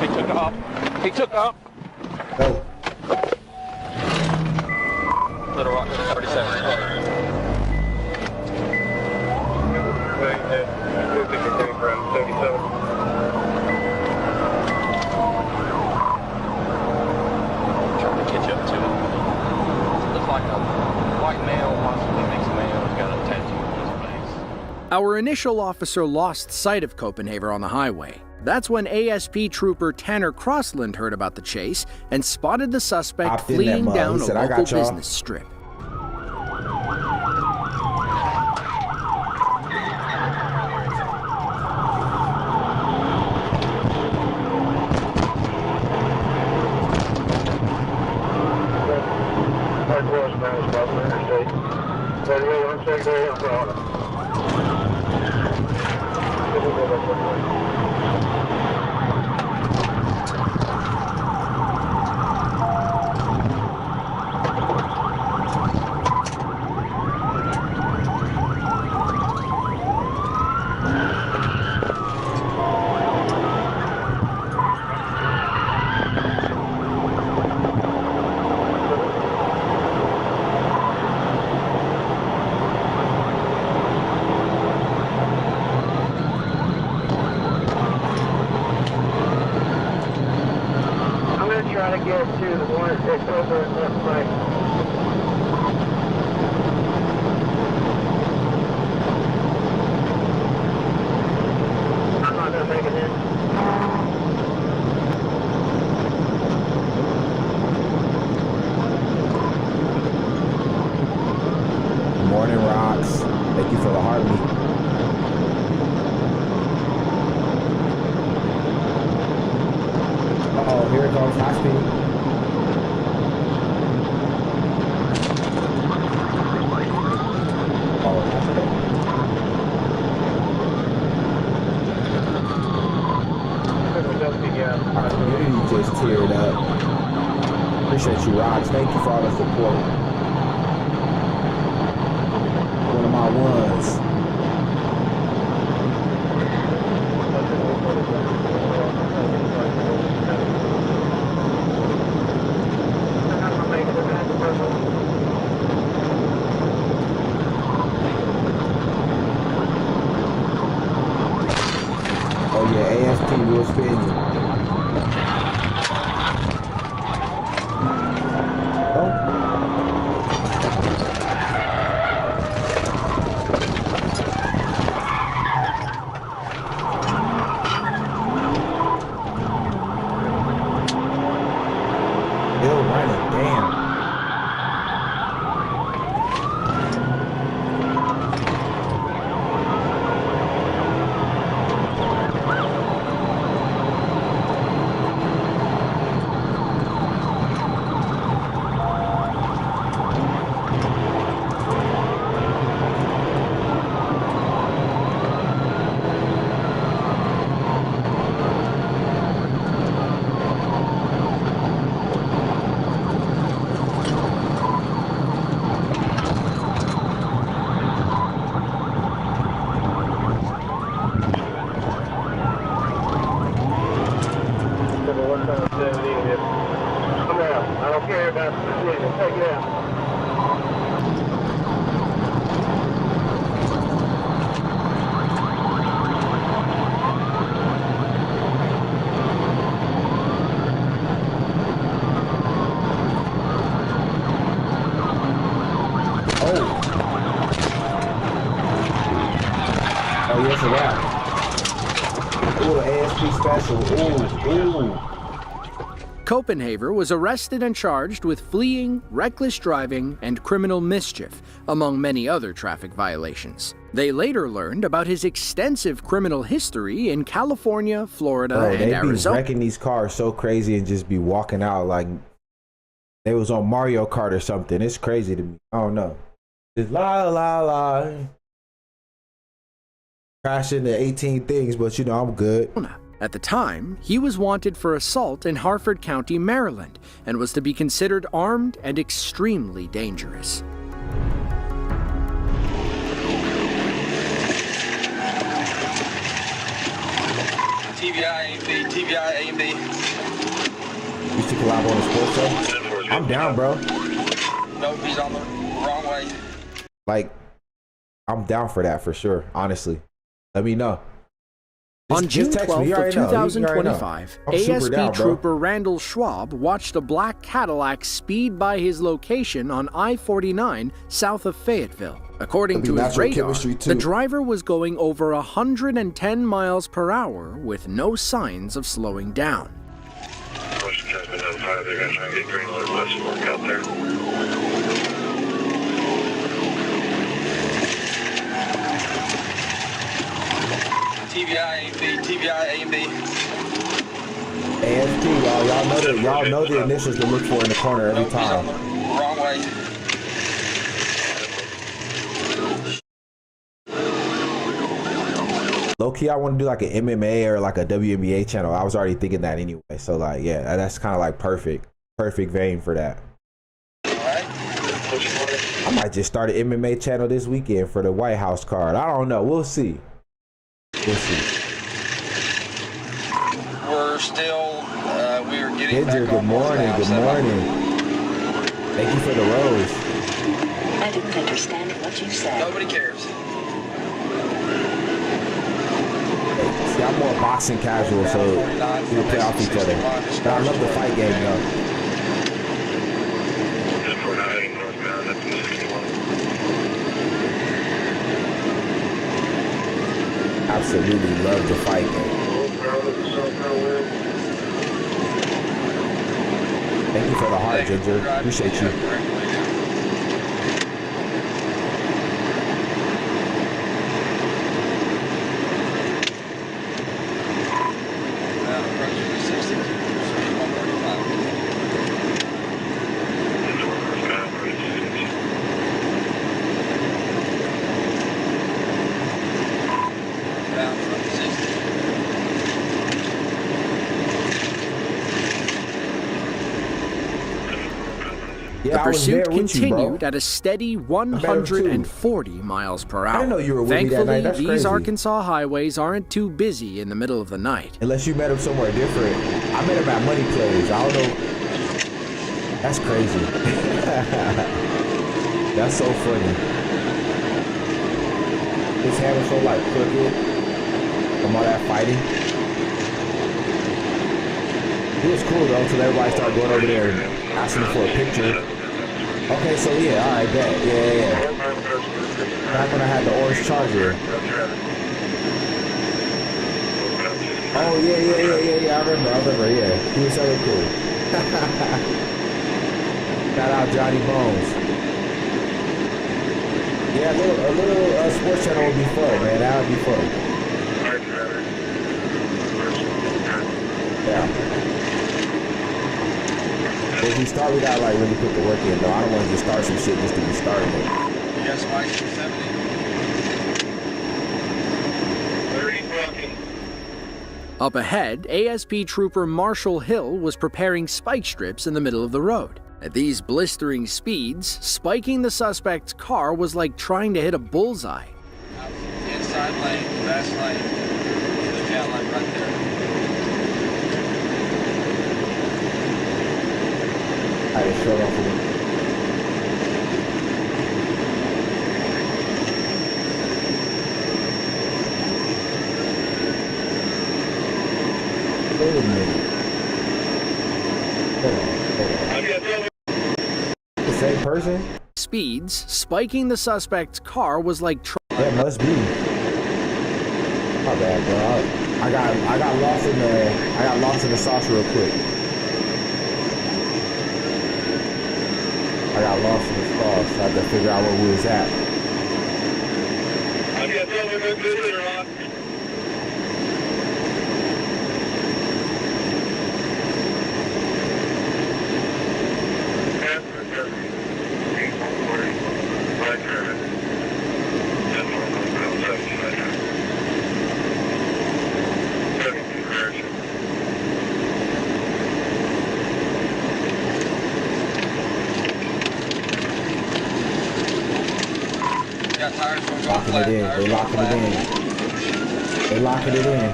He took up. He took up. Go. Little Rock 37. Trying to catch up to it. Looks like a white male, possibly mixed male, has got a tattoo on his face. Our initial officer lost sight of Copenhaver on the highway. That's when ASP trooper Tanner Crossland heard about the chase and spotted the suspect Hopped in that fleeing mud. down He a said, "I local got y'all." business strip. I'm gonna try to get to the one that's over in left lane. I'm not gonna make it in. Good morning, Rocks. Thank you for the heartbeat. Uh-oh, here it goes. High speed. Oh, that's it. Our community just teared up. Appreciate you, Rocks. Thank you for all the support. One of my ones. Oh yeah, ASP will spin you. Oh. Oh, yes, a wrap. Ooh, ASP special. Ooh. Copenhaver was arrested and charged with fleeing, reckless driving, and criminal mischief, among many other traffic violations. They later learned about his extensive criminal history in California, Florida, Bro, and they be Arizona. wrecking these cars so crazy and just be walking out like they was on Mario Kart or something. It's crazy to me. I don't know. Just la. Crashing the 18 things, but you know, I'm good. At the time, he was wanted for assault in Harford County, Maryland, and was to be considered armed and extremely dangerous. TBI, A and B, TBI, A and B. Used to collab on the sports show. I'm down, bro. Nope, he's on the wrong way. Like, I'm down for that for sure, honestly. Let me know. On June text me. 12th of You already know. 2025, I'm super ASP down, bro. Trooper Randall Schwab watched a black Cadillac speed by his location on I-49 south of Fayetteville. According to his natural radar, chemistry, too. the driver was going over 110 miles per hour with no signs of slowing down. Motion has been notified. They're going to try and get green light west work out there. TBI, A and B, TBI, A and B. ASP, y'all know the initials to look for in the corner every Nope, he's on time. the wrong way. Low key, I want to do like an MMA or like a WNBA channel. I was already thinking that anyway. So like, yeah, that's kind of like perfect vein for that. I might just start an MMA channel this weekend for the White House card. I don't know. We'll see. We're still, we are getting Ginger, back good on morning. northbound, Good so- morning. Thank you for the rose. I didn't understand what you said. Nobody cares. See, I'm more boxing casual, so we play off each other. But I love the fight game, though. Absolutely love the fight game. Thank you for the heart, Ginger. Appreciate you. The I was pursuit there with you, bro. continued at a steady 140 miles per hour. I didn't know you were with me that Thankfully, night. That's these crazy. Arkansas highways aren't too busy in the middle of the night. Unless you met him somewhere different. I met him at Money Plays. I don't know. That's crazy. That's so funny. His hand was so like crooked from all that fighting. He was cool though, until everybody started going over there and asking him for a picture. Okay, so yeah, alright, bet. Yeah. Back when I had the orange Charger. Oh, yeah, I remember, yeah. He was so cool. Shout out Johnny Bones. Yeah, a little sports channel would be fun, man. That would be fun. Yeah. But if we start, we gotta like really put the work in, though. I don't want to just start some shit just to be starting it. Yes, Mike, 270. Up ahead, ASP Trooper Marshall Hill was preparing spike strips in the middle of the road. At these blistering speeds, spiking the suspect's car was like trying to hit a bullseye. Inside lane, fast lane. Look out, like right there. I just showed up for them. Wait a minute. Hold on. The same person? Speeds, spiking the suspect's car was like That must be. My bad, bro. I got lost in the sauce real quick. I got lost in the sauce. So I had to figure out where we was at. I got something to do with it, Ron. Locking it in. They locking it in. They locking it in.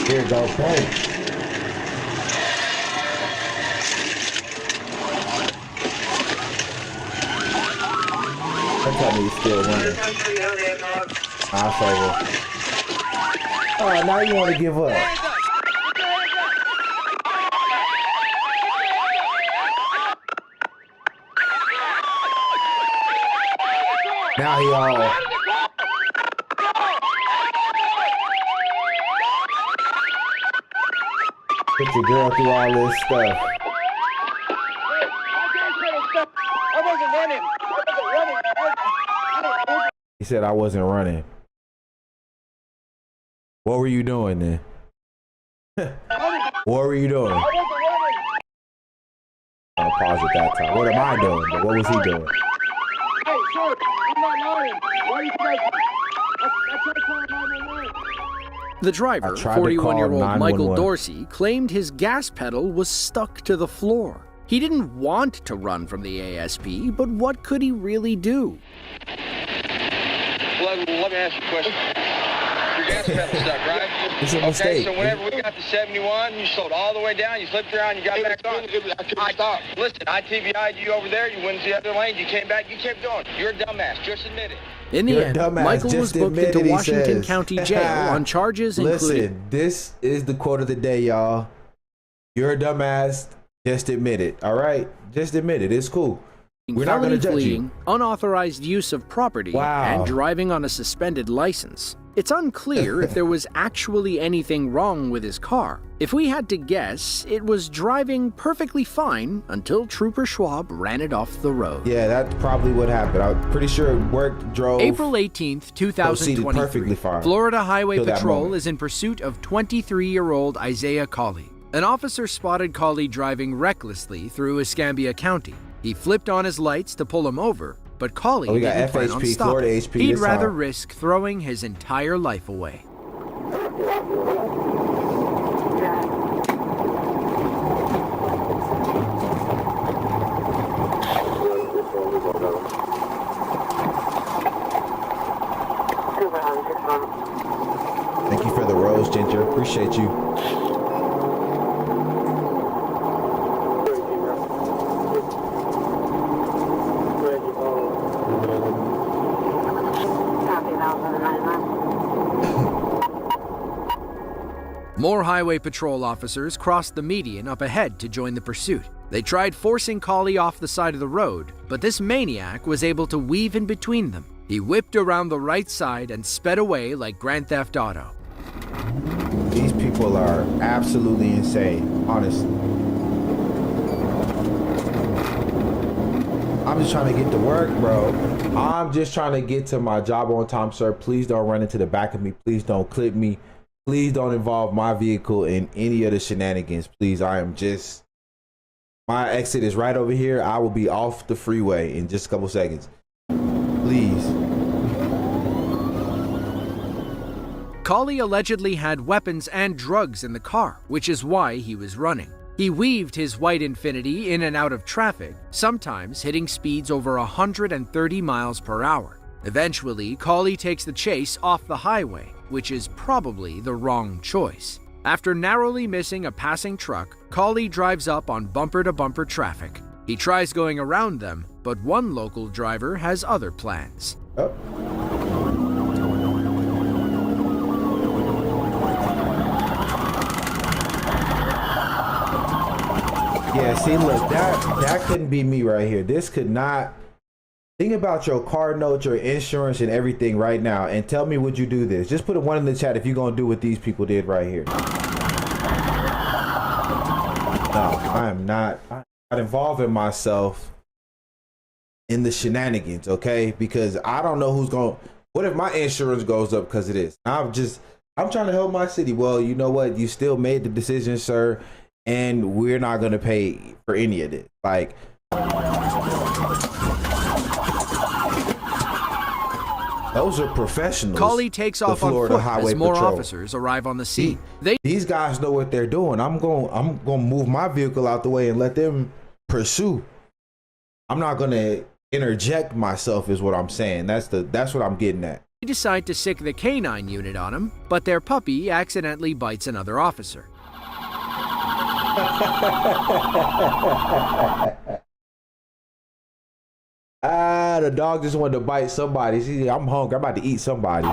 Here it goes. Boom. Don't tell me he's still running. I'll save it. Oh, now you want to give up. Now he all. Put your girl through all this stuff. I wasn't running. He said I wasn't running. What were you doing then? What were you doing? I'm gonna pause at that time. What am I doing? But what was he doing? Hey, sir, I'm not lying. Why are you guys? I tried to call 911. The driver, I tried to call 41-year-old Michael 911. Dorsey, claimed his gas pedal was stuck to the floor. He didn't want to run from the ASP, but what could he really do? Let me ask you a question. Your gas pedal stuck, right? It's a mistake. Okay, so whenever we got to 71, you slowed all the way down, you slipped around, you got back on. I stopped. Listen, I TBI'd you over there, you went to the other lane, you came back, you kept going. You're a dumbass, just admit it. In the You're a end, dumbass, Michael was just booked admit into it, he Washington says. County Jail on charges including... Listen, this is the quote of the day, y'all. You're a dumbass. Just admit it. All right? Just admit it. It's cool. We're not going to judge fleeing, you. unauthorized use of property, Wow. and driving on a suspended license. It's unclear if there was actually anything wrong with his car. If we had to guess, it was driving perfectly fine until Trooper Schwab ran it off the road. Yeah, that's probably what happened. I'm pretty sure it worked, drove. April 18th, proceeded 2023. perfectly fine. Florida Highway till that Patrol moment. is in pursuit of 23-year-old Isaiah Cawley. An officer spotted Cawley driving recklessly through Escambia County. He flipped on his lights to pull him over, but Cawley we got didn't plan on FHP, stopping. Florida HP He'd this rather time. risk throwing his entire life away. Thank you for the rose, Ginger. Appreciate you. More Highway Patrol officers crossed the median up ahead to join the pursuit. They tried forcing Cawley off the side of the road, but this maniac was able to weave in between them. He whipped around the right side and sped away like Grand Theft Auto. These people are absolutely insane, honestly. I'm just trying to get to work, bro. I'm just trying to get to my job on time, sir. Please don't run into the back of me. Please don't clip me. Please don't involve my vehicle in any of the shenanigans. Please, I am just... My exit is right over here. I will be off the freeway in just a couple seconds. Please. Cawley allegedly had weapons and drugs in the car, which is why he was running. He weaved his white Infiniti in and out of traffic, sometimes hitting speeds over 130 miles per hour. Eventually, Cawley takes the chase off the highway, which is probably the wrong choice. After narrowly missing a passing truck, Cawley drives up on bumper-to-bumper traffic. He tries going around them, but one local driver has other plans. Oh. Yeah, see, look, that couldn't be me right here. This could not. Think about your car notes, your insurance, and everything right now, and tell me would you do this? Just put a 1 in the chat if you're gonna do what these people did right here. No, I'm not involving myself in the shenanigans, okay? Because I don't know who's gonna. What if my insurance goes up because of this? I'm trying to help my city. Well, you know what? You still made the decision, sir, and we're not gonna pay for any of this. Like. Those are professionals. Collie takes off on foot as more officers arrive on the scene. These guys know what they're doing. I'm going to move my vehicle out the way and let them pursue. I'm not going to interject myself is what I'm saying. That's what I'm getting at. They decide to sick the canine unit on him, but their puppy accidentally bites another officer. The dog just wanted to bite somebody. See, I'm hungry. I'm about to eat somebody.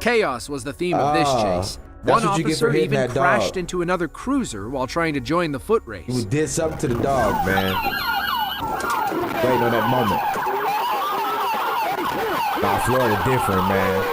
Chaos was the theme of this chase. One officer even crashed into another cruiser while trying to join the foot race. He did something to the dog, man. Waiting on that moment. Nah, Florida different, man.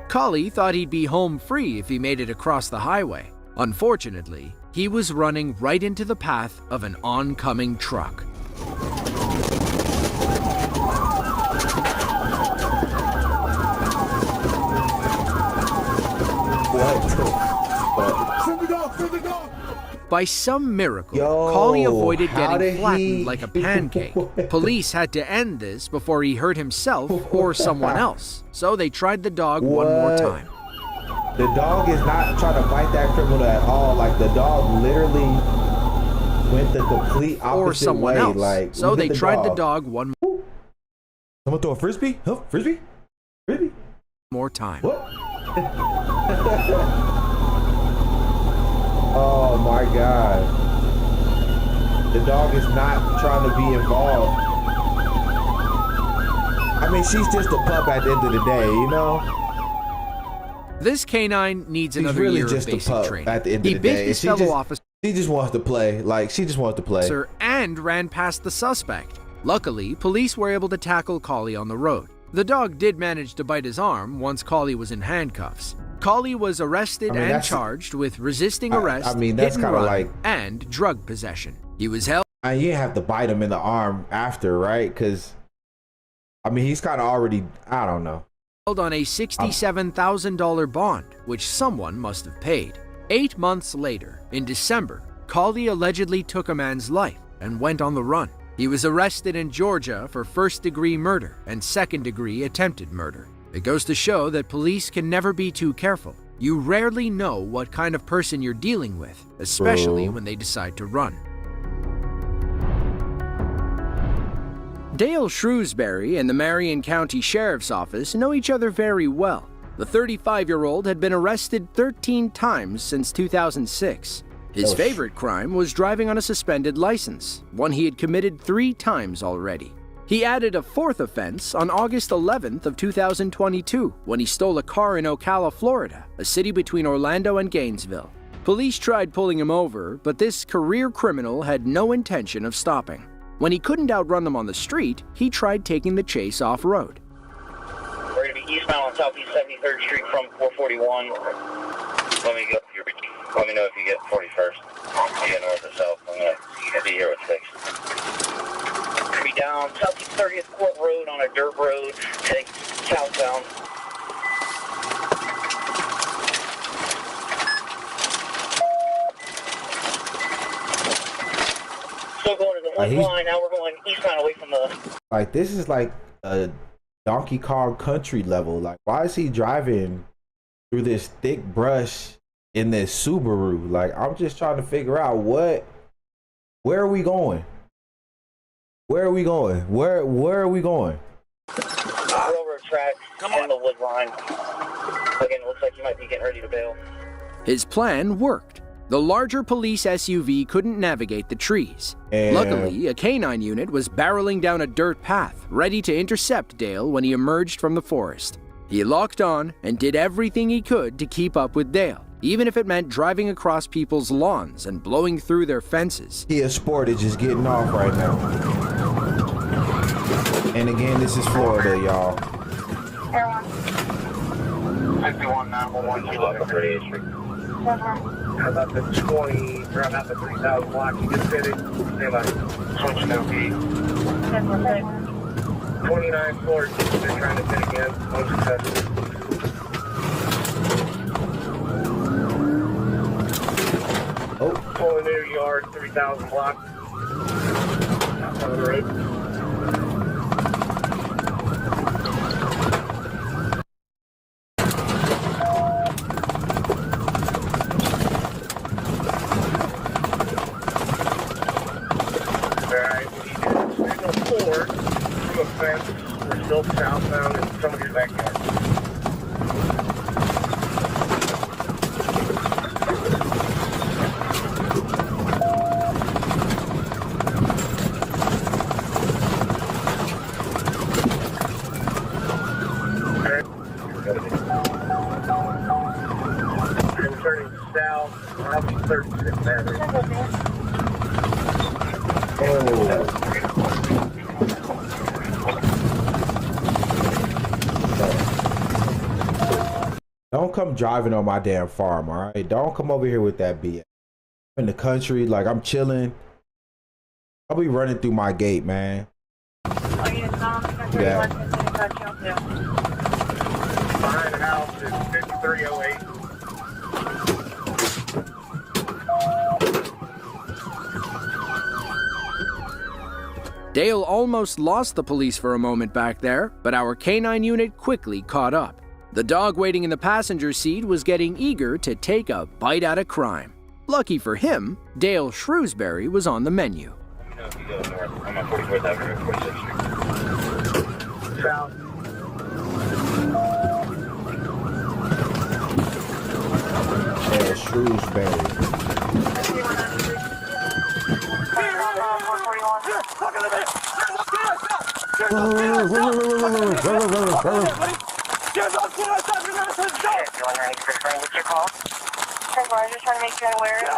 Collie thought he'd be home free if he made it across the highway. Unfortunately, he was running right into the path of an oncoming truck. By some miracle, Collie avoided getting flattened like a pancake. Police had to end this before he hurt himself or someone else, so they tried the dog one more time. The dog is not trying to bite that criminal at all. Like, the dog literally went the complete opposite or someone way. Else. Like, so they tried the dog one more. Someone throw a frisbee? Huh? Frisbee? Frisbee? More time. What? Oh my God. The dog is not trying to be involved. I mean, she's just a pup at the end of the day, you know? This canine needs She's another really year just of basic a pup training. at the end He of the bit day. his fellow officer She just wants to play. Like, she just wants to play. and ran past the suspect. Luckily, police were able to tackle Collie on the road. The dog did manage to bite his arm once Collie was in handcuffs. Collie was arrested and charged with resisting arrest, that's hit and kind of run, like, and drug possession. He was held. You didn't have to bite him in the arm after, right? Because, I mean, he's kind of already, I don't know. On a $67,000 bond, which someone must have paid. 8 months later, in December, Collie allegedly took a man's life and went on the run. He was arrested in Georgia for first-degree murder and second-degree attempted murder. It goes to show that police can never be too careful. You rarely know what kind of person you're dealing with, especially when they decide to run. Dale Shrewsbury and the Marion County Sheriff's Office know each other very well. The 35-year-old had been arrested 13 times since 2006. His favorite crime was driving on a suspended license, one he had committed 3 times already. He added a 4th offense on August 11th of 2022 when he stole a car in Ocala, Florida, a city between Orlando and Gainesville. Police tried pulling him over, but this career criminal had no intention of stopping. When he couldn't outrun them on the street, he tried taking the chase off-road. We're going to be eastbound on Southeast 73rd Street from 441. Let me know if you get 41st. You get north or south. I'm going to be here with 6. Be down Southeast 30th Court Road on a dirt road, heading southbound. Still going to the left line, now we're going eastbound away from the... Like, this is like a Donkey Kong Country level. Like, why is he driving through this thick brush in this Subaru? Like, I'm just trying to figure out where are we going? Where are we going? Where are we going? Railroad track and the wood line. Again, it looks like you might be getting ready to bail. His plan worked. The larger police SUV couldn't navigate the trees. And- Luckily, a canine unit was barreling down a dirt path, ready to intercept Dale when he emerged from the forest. He locked on and did everything he could to keep up with Dale, even if it meant driving across people's lawns and blowing through their fences. Kia Sport is just getting off right now. And again, this is Florida, y'all. 51 911 38th Street. How about the 20, around about the 3,000 blocks you just fitted? Stay by. Switch now, Pete. 29 floor, they're trying to fit again. Unsuccessful. Oh. Pulling near yard, 3,000 blocks. Outside of the road. We're still southbound in somebody's backyard. I'm turning south, I'll be 36 Avenue. Don't come driving on my damn farm, all right? Don't come over here with that BS. I'm in the country, like I'm chilling. I'll be running through my gate, man. Yeah. Behind the house is 5308. Dale almost lost the police for a moment back there, but our canine unit quickly caught up. The dog waiting in the passenger seat was getting eager to take a bite out of crime. Lucky for him, Dale Shrewsbury was on the menu. Let me know if you go north. I'm on 44th Avenue, 46th Street. South. Yeah, Shrewsbury. What's your call? Hey, I was just trying to make you aware of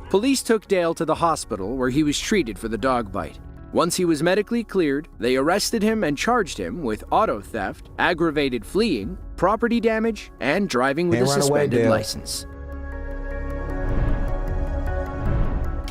Police took Dale to the hospital where he was treated for the dog bite. Once he was medically cleared, they arrested him and charged him with auto theft, aggravated fleeing, property damage, and driving with a suspended license.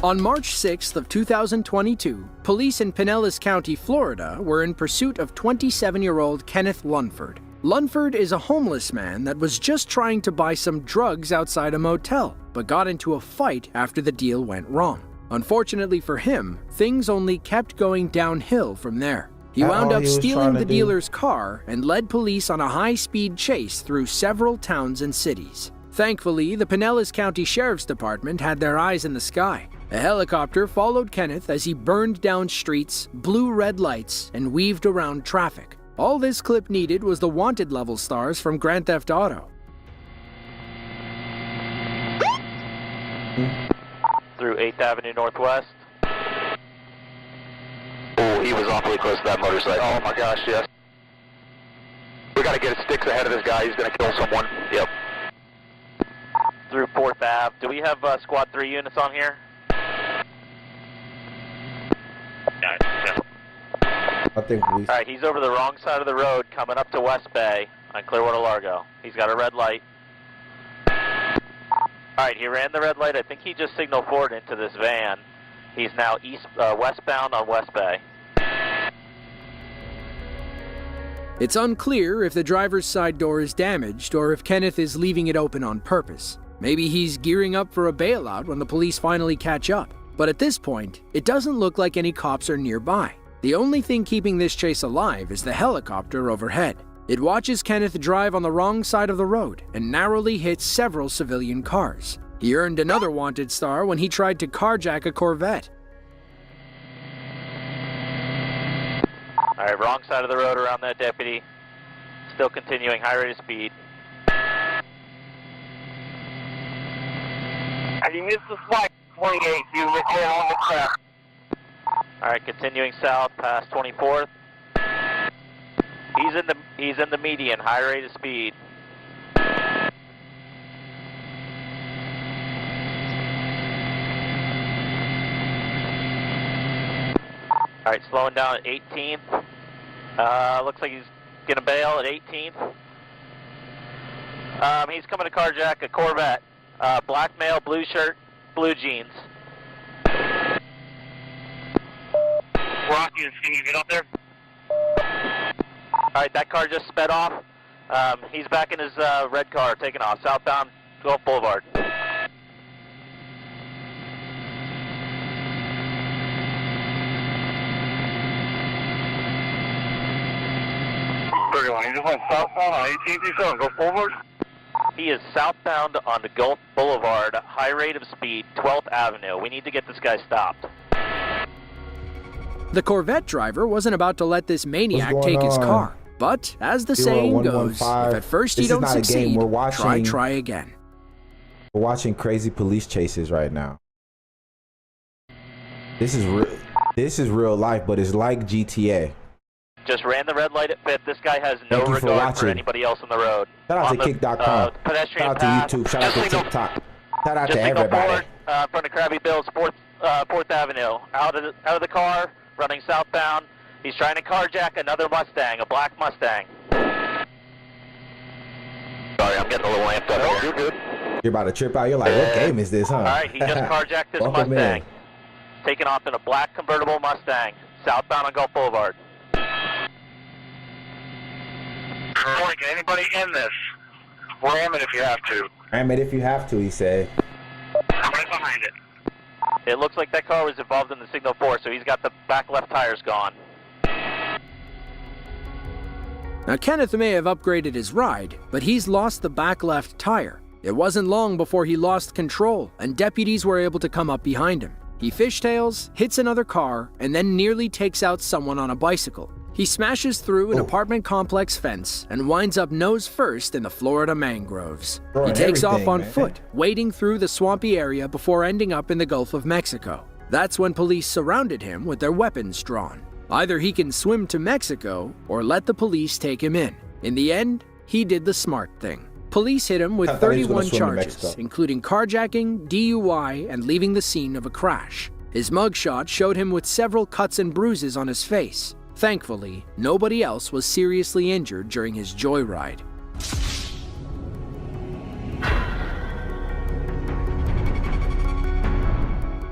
On March 6th of 2022, police in Pinellas County, Florida, were in pursuit of 27-year-old Kenneth Lunford. Lunford is a homeless man that was just trying to buy some drugs outside a motel, but got into a fight after the deal went wrong. Unfortunately for him, things only kept going downhill from there. He wound up stealing the dealer's car and led police on a high-speed chase through several towns and cities. Thankfully, the Pinellas County Sheriff's Department had their eyes in the sky. A helicopter followed Kenneth as he burned down streets, blew red lights, and weaved around traffic. All this clip needed was the wanted level stars from Grand Theft Auto. Through 8th Avenue Northwest. Oh, he was awfully close to that motorcycle. Oh my gosh, yes. We gotta get sticks ahead of this guy. He's gonna kill someone. Yep. Through 4th Ave. Do we have Squad 3 units on here? I think we... Alright, he's over the wrong side of the road coming up to West Bay on Clearwater Largo. He's got a red light. Alright, he ran the red light. I think he just signaled forward into this van. He's now westbound on West Bay. It's unclear if the driver's side door is damaged or if Kenneth is leaving it open on purpose. Maybe he's gearing up for a bailout when the police finally catch up. But at this point, it doesn't look like any cops are nearby. The only thing keeping this chase alive is the helicopter overhead. It watches Kenneth drive on the wrong side of the road and narrowly hits several civilian cars. He earned another wanted star when he tried to carjack a Corvette. All right, wrong side of the road around that deputy. Still continuing, high rate of speed. Have you missed the flight? 28, you were on the track. All right, continuing south past 24th. He's in the median, high rate of speed. All right, slowing down at 18th. Looks like he's gonna bail at 18th. He's coming to carjack a Corvette. Black male, blue shirt, blue jeans. Rocky, can you get up there? All right, that car just sped off. He's back in his red car, taking off, southbound Gulf Boulevard. He just went southbound on 18th, you said, Gulf Boulevard? He is southbound on the Gulf Boulevard, high rate of speed, 12th Avenue. We need to get this guy stopped. The Corvette driver wasn't about to let this maniac take his car. But, as the saying goes, if at first you don't succeed, try again. We're watching crazy police chases right now. This is real life, but it's like GTA. Just ran the red light at 5th. This guy has no regard for anybody else on the road. Shout out to Kick.com. Shout out to YouTube. Shout out to TikTok. Shout out to everybody. Forward, in front of Krabby Bill's 4th Avenue. Out of the car, running southbound. He's trying to carjack another Mustang, a black Mustang. Sorry, I'm getting a little amped up here. You're good. You're about to trip out. You're like, what game is this, huh? All right, he just carjacked this Mustang. Taking off in a black convertible Mustang, southbound on Gulf Boulevard. Get anybody in this? Ram it if you have to. Ram it if you have to, he said. I'm right behind it. It looks like that car was involved in the Signal 4, so he's got the back left tires gone. Now, Kenneth may have upgraded his ride, but he's lost the back left tire. It wasn't long before he lost control, and deputies were able to come up behind him. He fishtails, hits another car, and then nearly takes out someone on a bicycle. He smashes through an apartment complex fence and winds up nose first in the Florida mangroves. He takes off on foot, wading through the swampy area before ending up in the Gulf of Mexico. That's when police surrounded him with their weapons drawn. Either he can swim to Mexico or let the police take him in. In the end, he did the smart thing. Police hit him with 31 charges, including carjacking, DUI, and leaving the scene of a crash. His mugshot showed him with several cuts and bruises on his face. Thankfully, nobody else was seriously injured during his joyride.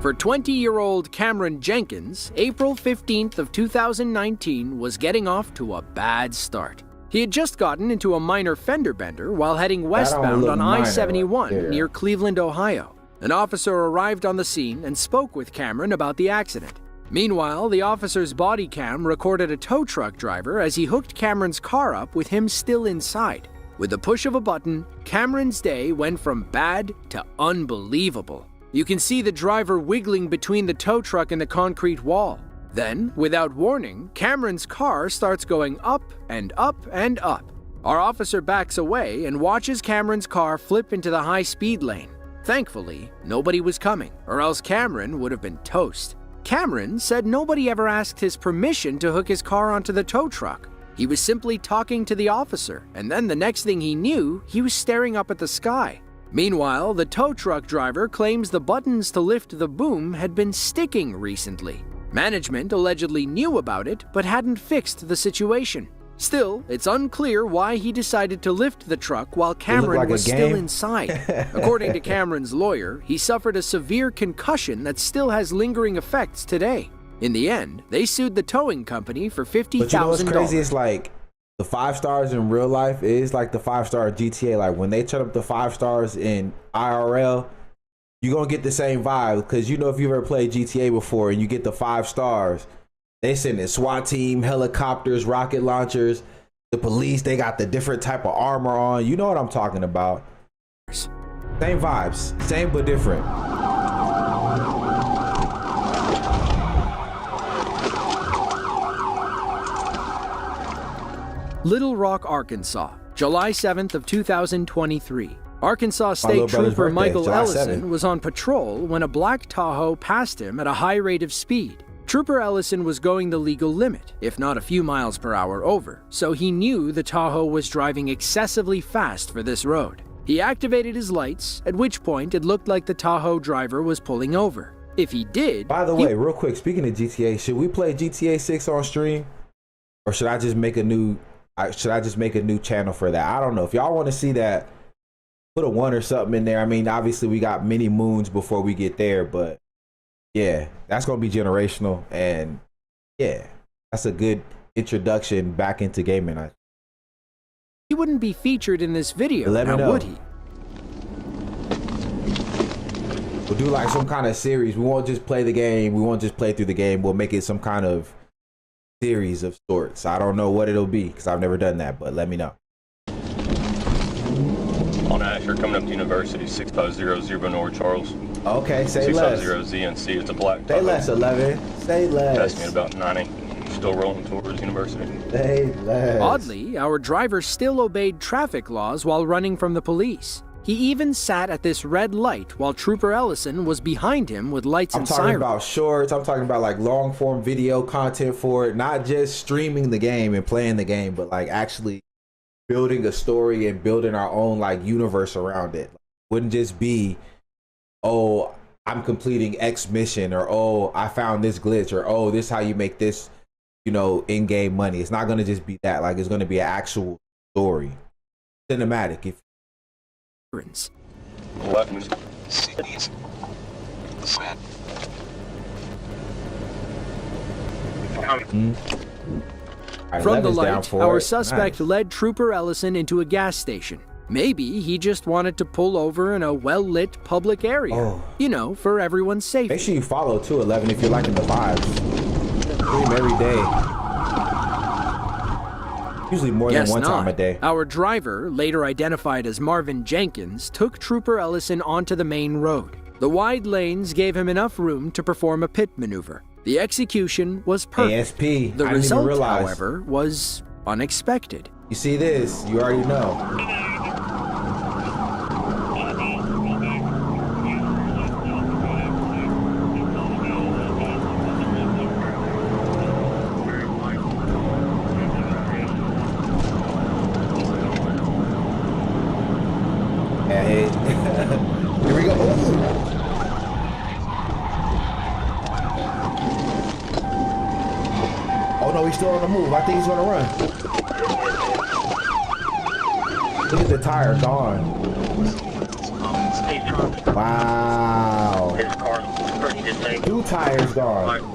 For 20-year-old Cameron Jenkins, April 15th of 2019 was getting off to a bad start. He had just gotten into a minor fender bender while heading westbound on I-71 near Cleveland, Ohio. An officer arrived on the scene and spoke with Cameron about the accident. Meanwhile, the officer's body cam recorded a tow truck driver as he hooked Cameron's car up with him still inside. With the push of a button, Cameron's day went from bad to unbelievable. You can see the driver wiggling between the tow truck and the concrete wall. Then, without warning, Cameron's car starts going up and up and up. Our officer backs away and watches Cameron's car flip into the high-speed lane. Thankfully, nobody was coming, or else Cameron would have been toast. Cameron said nobody ever asked his permission to hook his car onto the tow truck. He was simply talking to the officer, and then the next thing he knew, he was staring up at the sky. Meanwhile, the tow truck driver claims the buttons to lift the boom had been sticking recently. Management allegedly knew about it, but hadn't fixed the situation. Still, it's unclear why he decided to lift the truck while Cameron was still inside. According to Cameron's lawyer, he suffered a severe concussion that still has lingering effects today. In the end, they sued the towing company for $50,000. But you know what's crazy? It's like the 5 stars in real life is like the 5-star GTA. Like when they turn up the 5 stars in IRL, you're gonna get the same vibe, because you know if you've ever played GTA before and you get the 5 stars, they send in SWAT team, helicopters, rocket launchers, the police, they got the different type of armor on. You know what I'm talking about. Same vibes, same but different. Little Rock, Arkansas, July 7th of 2023. Arkansas little State brother's Trooper birthday, Michael July Ellison 7th. was on patrol when a black Tahoe passed him at a high rate of speed. Trooper Ellison was going the legal limit, if not a few miles per hour over, so he knew the Tahoe was driving excessively fast for this road. He activated his lights, at which point it looked like the Tahoe driver was pulling over. If he did... By the way, real quick, speaking of GTA, should we play GTA 6 on stream? Or should I just make a new channel for that? I don't know. If y'all want to see that, put a 1 or something in there. I mean, obviously we got many moons before we get there, but yeah, that's going to be generational. And yeah, that's a good introduction back into gaming. He wouldn't be featured in this video, Let me now know. would he? We'll do like some kind of series. We won't just play the game. We won't just play through the game. We'll make it some kind of series of sorts. I don't know what it'll be because I've never done that, but let me know. On Asher, coming up to University, 650 Zero North Charles. Okay, say less. 650 ZNC. It's a black. Say less, 11. Say less. Passed me at about 90. Still rolling towards University. Say less. Oddly, our driver still obeyed traffic laws while running from the police. He even sat at this red light while Trooper Ellison was behind him with lights I'm and talking sirens. about shorts. I'm talking about like long form video content for it, not just streaming the game and playing the game, but like actually building a story and building our own like universe around it. Wouldn't just be, oh, I'm completing X mission, or oh, I found this glitch, or oh, this is how you make this, you know, in-game money. It's not going to just be that. Like, it's going to be an actual story, cinematic. If Weapons. From the light, our suspect led Trooper Ellison into a gas station. Maybe he just wanted to pull over in a well-lit public area. You know, for everyone's safety. Make sure you follow too, 11, if you're liking the vibes. Stream every day. Usually more than one time a day. Our driver, later identified as Marvin Jenkins, took Trooper Ellison onto the main road. The wide lanes gave him enough room to perform a pit maneuver. The execution was perfect. ASP. The I didn't result, even realize. however, was unexpected. You see this, you already know. Hey, here we go. Oh no, he's still on the move. I think he's gonna run. Look at the tire gone. Wow. His car's pretty disabled. 2 tires gone.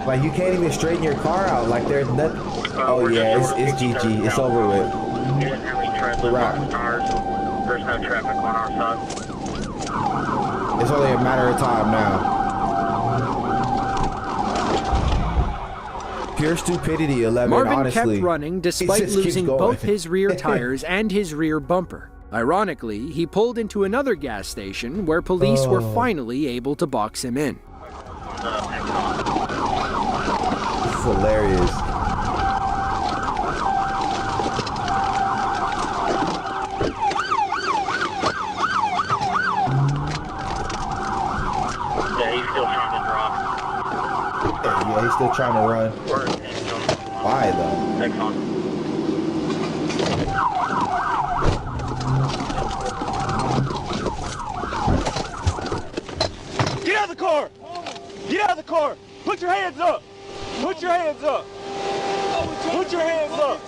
Like, you can't even straighten your car out. Like, there's nothing. Oh yeah, it's GG. It's over with. He didn't have any traffic on ours. There's no traffic on our side. It's only a matter of time now. Pure stupidity, 11, Marvin honestly. kept running He despite just keeps losing going. both his rear tires and his rear bumper. Ironically, he pulled into another gas station where police were finally able to box him in. This is hilarious. Yeah, he's still trying to drive. Yeah, he's still trying to run. Why though? Next on. Get out of the car! Get out of the car! Put your hands up! Put your hands up! Put your hands up!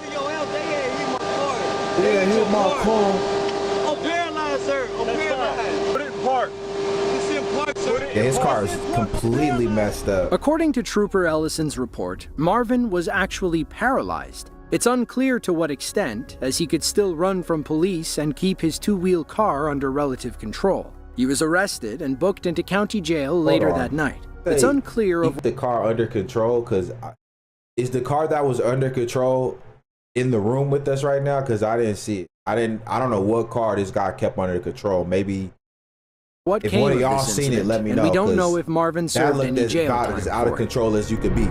Yeah, hit my car. I'm paralyzed, sir. I'm paralyzed. Put it in park. It's in park, sir. Yeah, his car is completely messed up. According to Trooper Ellison's report, Marvin was actually paralyzed. It's unclear to what extent, as he could still run from police and keep his 2-wheel car under relative control. He was arrested and booked into county jail later that night. It's unclear of the car under control, because is the car that was under control in the room with us right now? Because I didn't see it. I don't know what car this guy kept under control. Maybe What If came one of of y'all this seen it, incident, let me and know. we don't 'cause know if Marvin that served looked any as jail about time as out of for it. control as you could be.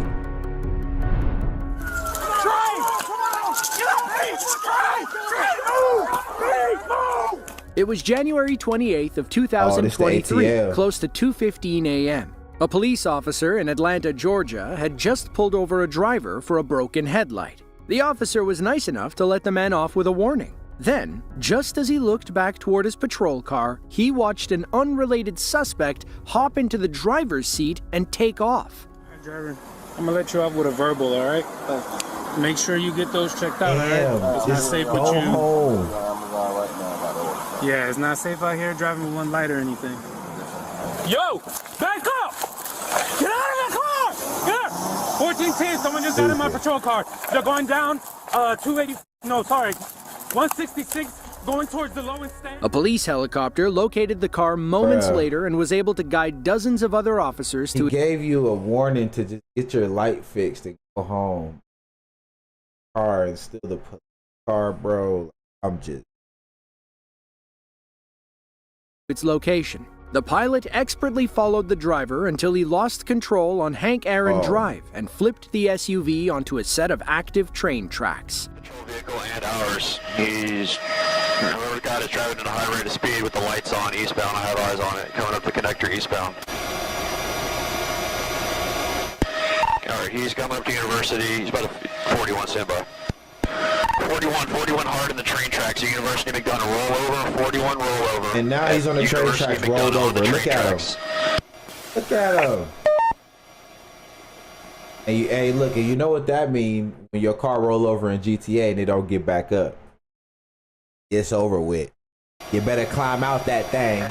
It was January 28th of 2023, ATL. close to 2:15 a.m. A police officer in Atlanta, Georgia, had just pulled over a driver for a broken headlight. The officer was nice enough to let the man off with a warning. Then, just as he looked back toward his patrol car, he watched an unrelated suspect hop into the driver's seat and take off. Driver, I'm gonna let you off with a verbal, all right? Make sure you get those checked out, all right? It's not safe with you. Home. Yeah, it's not safe out here driving with one light or anything. Yo, back up! Get out of the car! Here! 1410, someone just got in my patrol car. They're going down 166, going towards the lowest stand. A police helicopter located the car moments later and was able to guide dozens of other officers to... He gave you a warning to just get your light fixed and go home. Car and still the car, bro. I'm just... its location. The pilot expertly followed the driver until he lost control on Hank Aaron Drive and flipped the SUV onto a set of active train tracks. Patrol vehicle and ours. He's whoever got is driving at a high rate of speed with the lights on eastbound. I have eyes on it coming up the connector eastbound. All right, he's coming up to University. He's about a 41 standby. 41 hard in the train tracks. University McDonough roll over. 41 roll over. And now he's on the train tracks rolled over. Look at him. Look at him. And you, hey, look, and you know what that means when your car roll over in GTA and they don't get back up. It's over with. You better climb out that thing.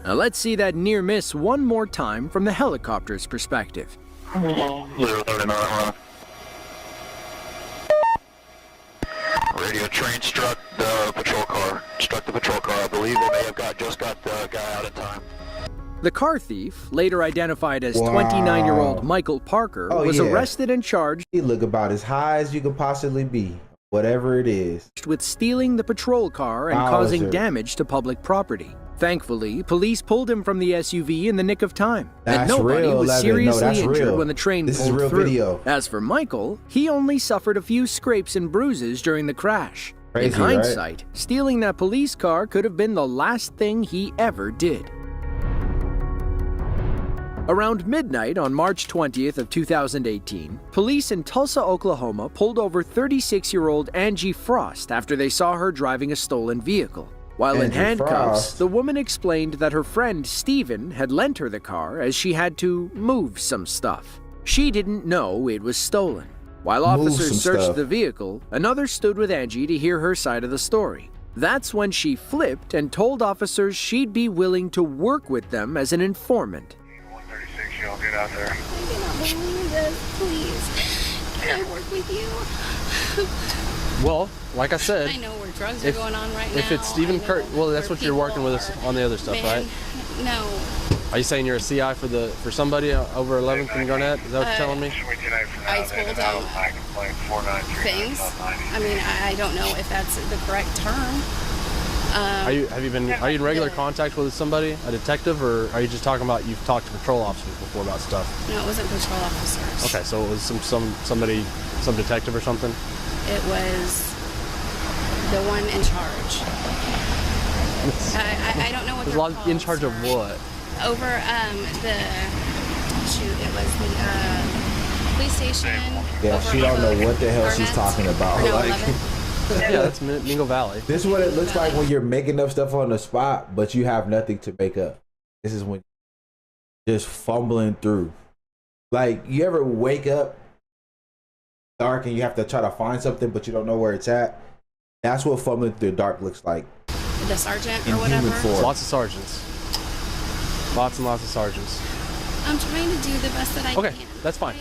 Now let's see that near miss one more time from the helicopter's perspective. Radio train struck the patrol car. Struck the patrol car. I believe they may have just got the guy out in time. The car thief, later identified as 29-year-old Michael Parker, was arrested and charged. He look about as high as you could possibly be, whatever it is, with stealing the patrol car and causing damage to public property. Thankfully, police pulled him from the SUV in the nick of time, and nobody was seriously injured when the train pulled through. Video. As for Michael, he only suffered a few scrapes and bruises during the crash. Crazy, in hindsight, stealing that police car could have been the last thing he ever did. Around midnight on March 20th of 2018, police in Tulsa, Oklahoma pulled over 36-year-old Angie Frost after they saw her driving a stolen vehicle. While in handcuffs, the woman explained that her friend Steven had lent her the car as she had to move some stuff. She didn't know it was stolen. While officers searched the vehicle, another stood with Angie to hear her side of the story. That's when she flipped and told officers she'd be willing to work with them as an informant. 136, y'all get out there. I cannot believe this. Please, can I work with you? Well, like I said, I know where drugs are going on right now. If it's Stephen Kirk, well, that's what you're working with us on the other stuff, right? No. Are you saying you're a CI for somebody over 11th and Garnett? Is that what you're telling me? I told him things. I mean, I don't know if that's the correct term. Are you in regular contact with somebody, a detective, or are you just talking about you've talked to patrol officers before about stuff? No, it wasn't patrol officers. Okay, so it was some detective or something? It was the one in charge. I don't know what they're called. In charge of what? Over it was the police station. Yeah, she don't know what the hell she's talking about. No, like, yeah, that's Mingo Valley. This is what it looks like when you're making up stuff on the spot, but you have nothing to make up. This is when you're just fumbling through. Like, you ever wake up dark and you have to try to find something, but you don't know where it's at? That's what fumbling through the dark looks like. The sergeant or In whatever. human form. Lots of sergeants. Lots and lots of sergeants. I'm trying to do the best that I can. Okay, that's fine.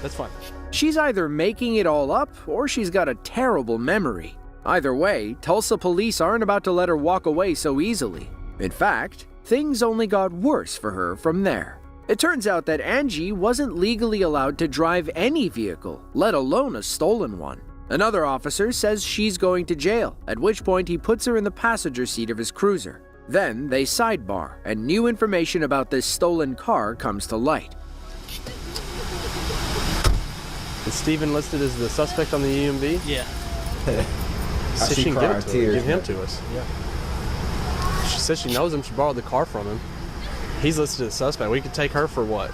That's fine. She's either making it all up or she's got a terrible memory. Either way, Tulsa police aren't about to let her walk away so easily. In fact, things only got worse for her from there. It turns out that Angie wasn't legally allowed to drive any vehicle, let alone a stolen one. Another officer says she's going to jail, at which point he puts her in the passenger seat of his cruiser. Then they sidebar, and new information about this stolen car comes to light. Is Steven listed as the suspect on the EMV? Yeah. So she can give him to us. Yeah. She says she knows him. She borrowed the car from him. He's listed as suspect. We could take her for what?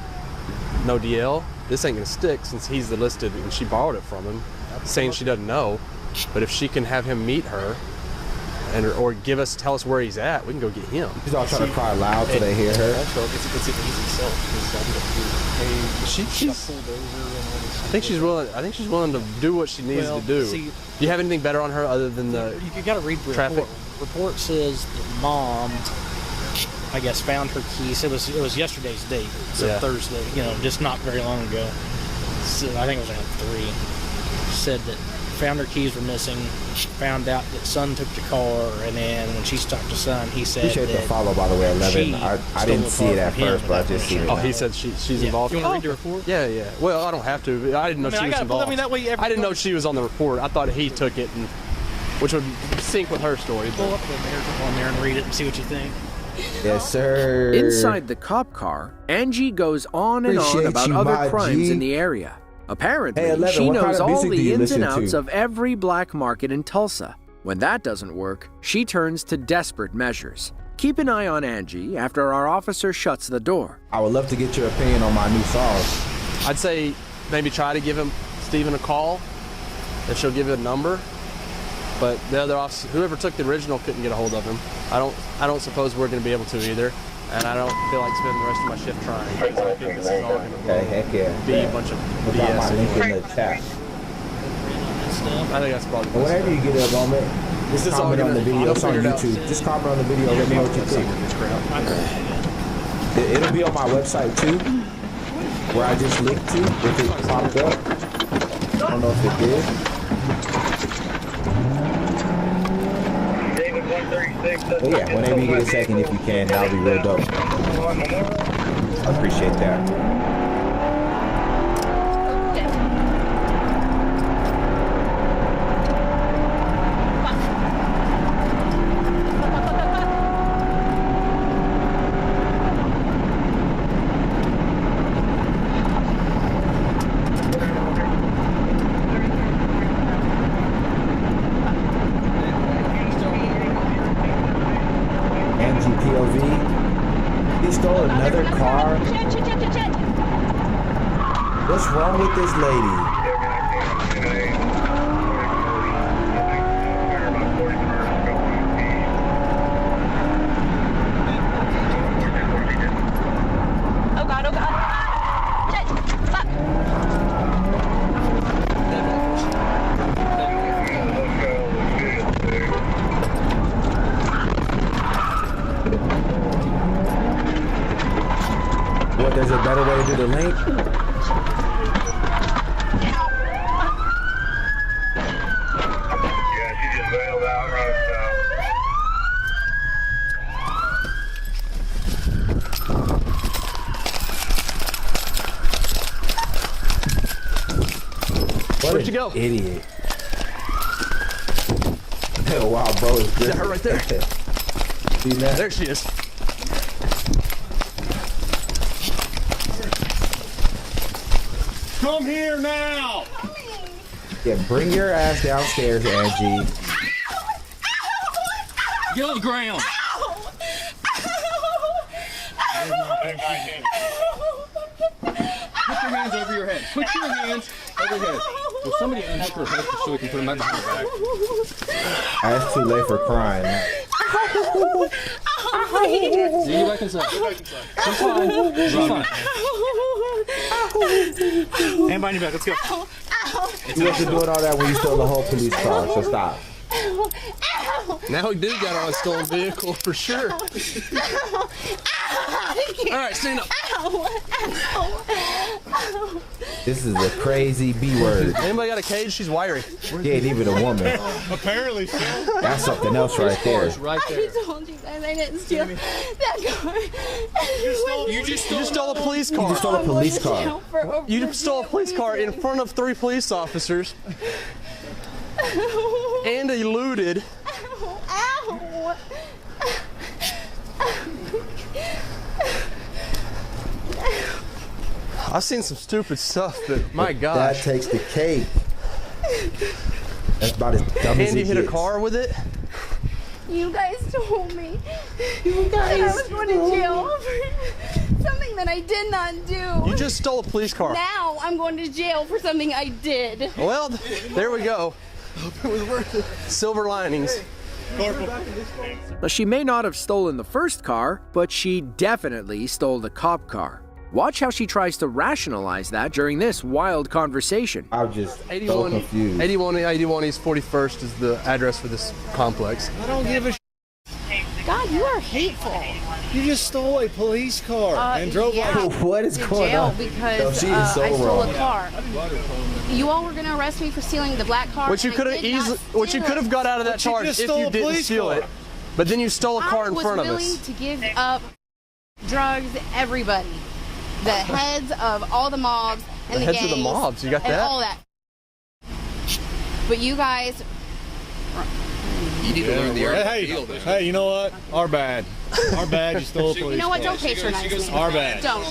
No DL? This ain't gonna stick since he's the listed and she borrowed it from him, saying she doesn't know. But if she can have him meet her, or tell us where he's at, we can go get him. She's all trying to cry loud so they hear her. It's an easy sell. I think she's willing to do what she needs to do. Do you have anything better on her other than the You got to read the traffic? Report says that mom, I guess, found her keys. It was yesterday's date, so Thursday. Just not very long ago. So I think it was around 3. Said that found her keys were missing. Found out that son took the car, and then when she stopped the son, he said Appreciate the follow, by the way, 11. I didn't see it at first, but I just seen it. Oh, he said she's involved. You want to read the report? Yeah. Well, I don't have to. I didn't know she was involved. that way I didn't know she was on the report. I thought he took it, which would sync with her story. Pull up on there and read it and see what you think. Yes, sir. Inside the cop car, Angie goes on and on about other crimes in the area. Apparently, Hey, 11, she what kind knows of all music do the you ins and listen outs to? of every black market in Tulsa. When that doesn't work, she turns to desperate measures. Keep an eye on Angie after our officer shuts the door. I would love to get your opinion on my new song. I'd say maybe try to give Steven a call, and she'll give you a number. But the other officer, whoever took the original, couldn't get a hold of him. I don't suppose we're going to be able to either. And I don't feel like spending the rest of my shift trying. Because I think this is all going to be a bunch of BS. My link in the chat. I think that's probably But whenever you get a moment, just comment on the video. It's on YouTube. Just comment on the video. Let me know what you think. It'll be on my website too, where I just linked to. If it popped up, I don't know if it did. But yeah, whenever you get a second, if you can, that'll be real dope. I appreciate that. What's wrong with this lady? What, there's a better way to do the link? Where'd you go? Idiot. Oh, wow, bro. Is that her right there? See that? There she is. Come here now! Yeah, bring your ass downstairs, Angie. Get on the ground! Put your hands over your head. Put your hands over your head. Will somebody unhook her hook so we can put them back behind her back? That's too late for crying. See you back inside. She's fine. She's fine. Hand behind your back. Let's go. You wasn't doing all that when you stole the whole police car, so stop. Now we do got on a stolen vehicle for sure. All right, stand up. This is a crazy B word. Anybody got a cage? She's wiry. She ain't even a woman. Apparently so. That's something else right there. Right there. I told you guys I didn't steal that car. You just stole a police car. You just stole a police car. You stole a police car in front of 3 police officers. And eluded. Ow! I've seen some stupid stuff, but my gosh. That takes the cake. That's about as dumb as Andy it hit a gets. car with it. You guys told me that I was going to jail for something that I did not do. You just stole a police car. Now I'm going to jail for something I did. Well, there we go. It was worth it. Silver linings. Now, she may not have stolen the first car, but she definitely stole the cop car. Watch how she tries to rationalize that during this wild conversation. I'm just so confused. 81 East 41st is the address for this complex. I don't give a God, you are hateful. You just stole a police car and drove yeah, What is to going jail on? because No, she is so I stole wrong. a car. You all were going to arrest me for stealing the black car. Which you could have got out of that charge if you didn't steal it. But then you stole a car in front of I was willing us. to give up drugs to everybody. The heads of all the mobs and The the heads of the gangs mobs, you got and that? all that. But you guys, You need to learn the art of the deal, though. Hey, you know what? Our bad. Our bad. You stole a police car. you know what? Don't patronize me. Our bad. Don't.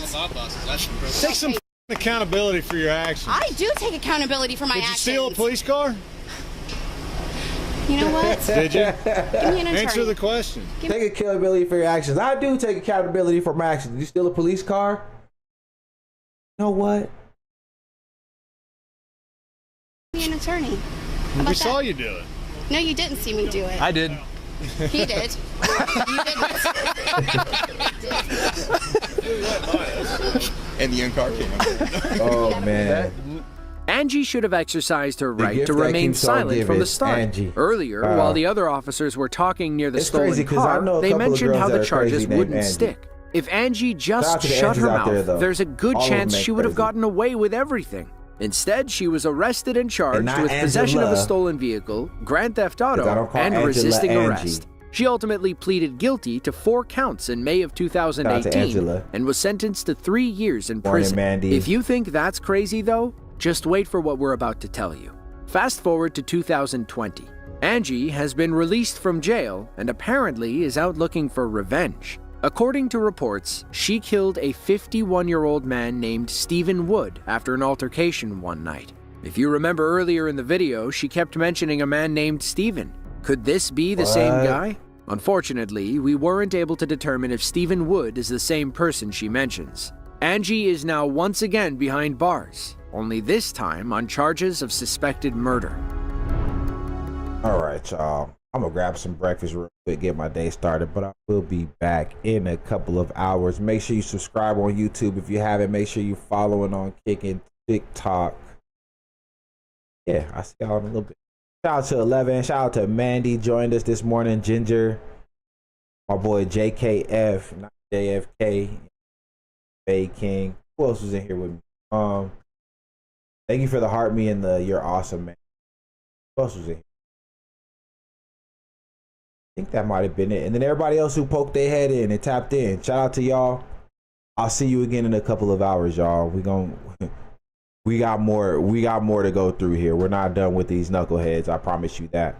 Take some accountability for your actions. I do take accountability for my Did you actions. steal a police car? You know what? Did you? Give me an attorney. Answer the question. Take accountability for your actions. I do take accountability for my actions. Did you steal a police car? You know what? Give me an attorney. How We about saw that? you do it. No, you didn't see me do it. I did. He did. You didn't. And the young car came up. Oh, man. Angie should have exercised her The right gift to that remain keeps on silent from giving, the start. Angie. Earlier, while the other officers were talking near the It's stolen crazy 'cause I car, know a they couple of mentioned girls how that the are charges crazy named wouldn't Angie. stick. If Angie Shout just out to the shut her Angies out there, mouth, though. there's a good All of them chance make she would have crazy. gotten away with everything. Instead, she was arrested and charged not with possession of a Angela. stolen vehicle, grand theft 'Cause I auto, don't call and Angela resisting Angie. arrest. She ultimately pleaded guilty to 4 counts in May of Shout out to 2018 Angela. and was sentenced to 3 years in Morning, prison. Mandy. If you think that's crazy, though, just wait for what we're about to tell you. Fast forward to 2020. Angie has been released from jail and apparently is out looking for revenge. According to reports, she killed a 51-year-old man named Stephen Wood after an altercation one night. If you remember earlier in the video, she kept mentioning a man named Stephen. Could this be the same What? guy? Unfortunately, we weren't able to determine if Stephen Wood is the same person she mentions. Angie is now once again behind bars, only this time on charges of suspected murder. All right, y'all. I'm going to grab some breakfast real quick, get my day started, but I will be back in a couple of hours. Make sure you subscribe on YouTube if you haven't. Make sure you're following on Kicking TikTok. Yeah, I'll see y'all in a little bit. Shout out to 11. Shout out to Mandy, joined us this morning. Ginger. My boy JKF, not JFK. Bay King. Who else was in here with me? Thank you for the heart, me and the you're awesome, man. Who else was in here? I think that might have been it. And then everybody else who poked their head in and tapped in. Shout out to y'all. I'll see you again in a couple of hours, y'all. We got more to go through here. We're not done with these knuckleheads. I promise you that.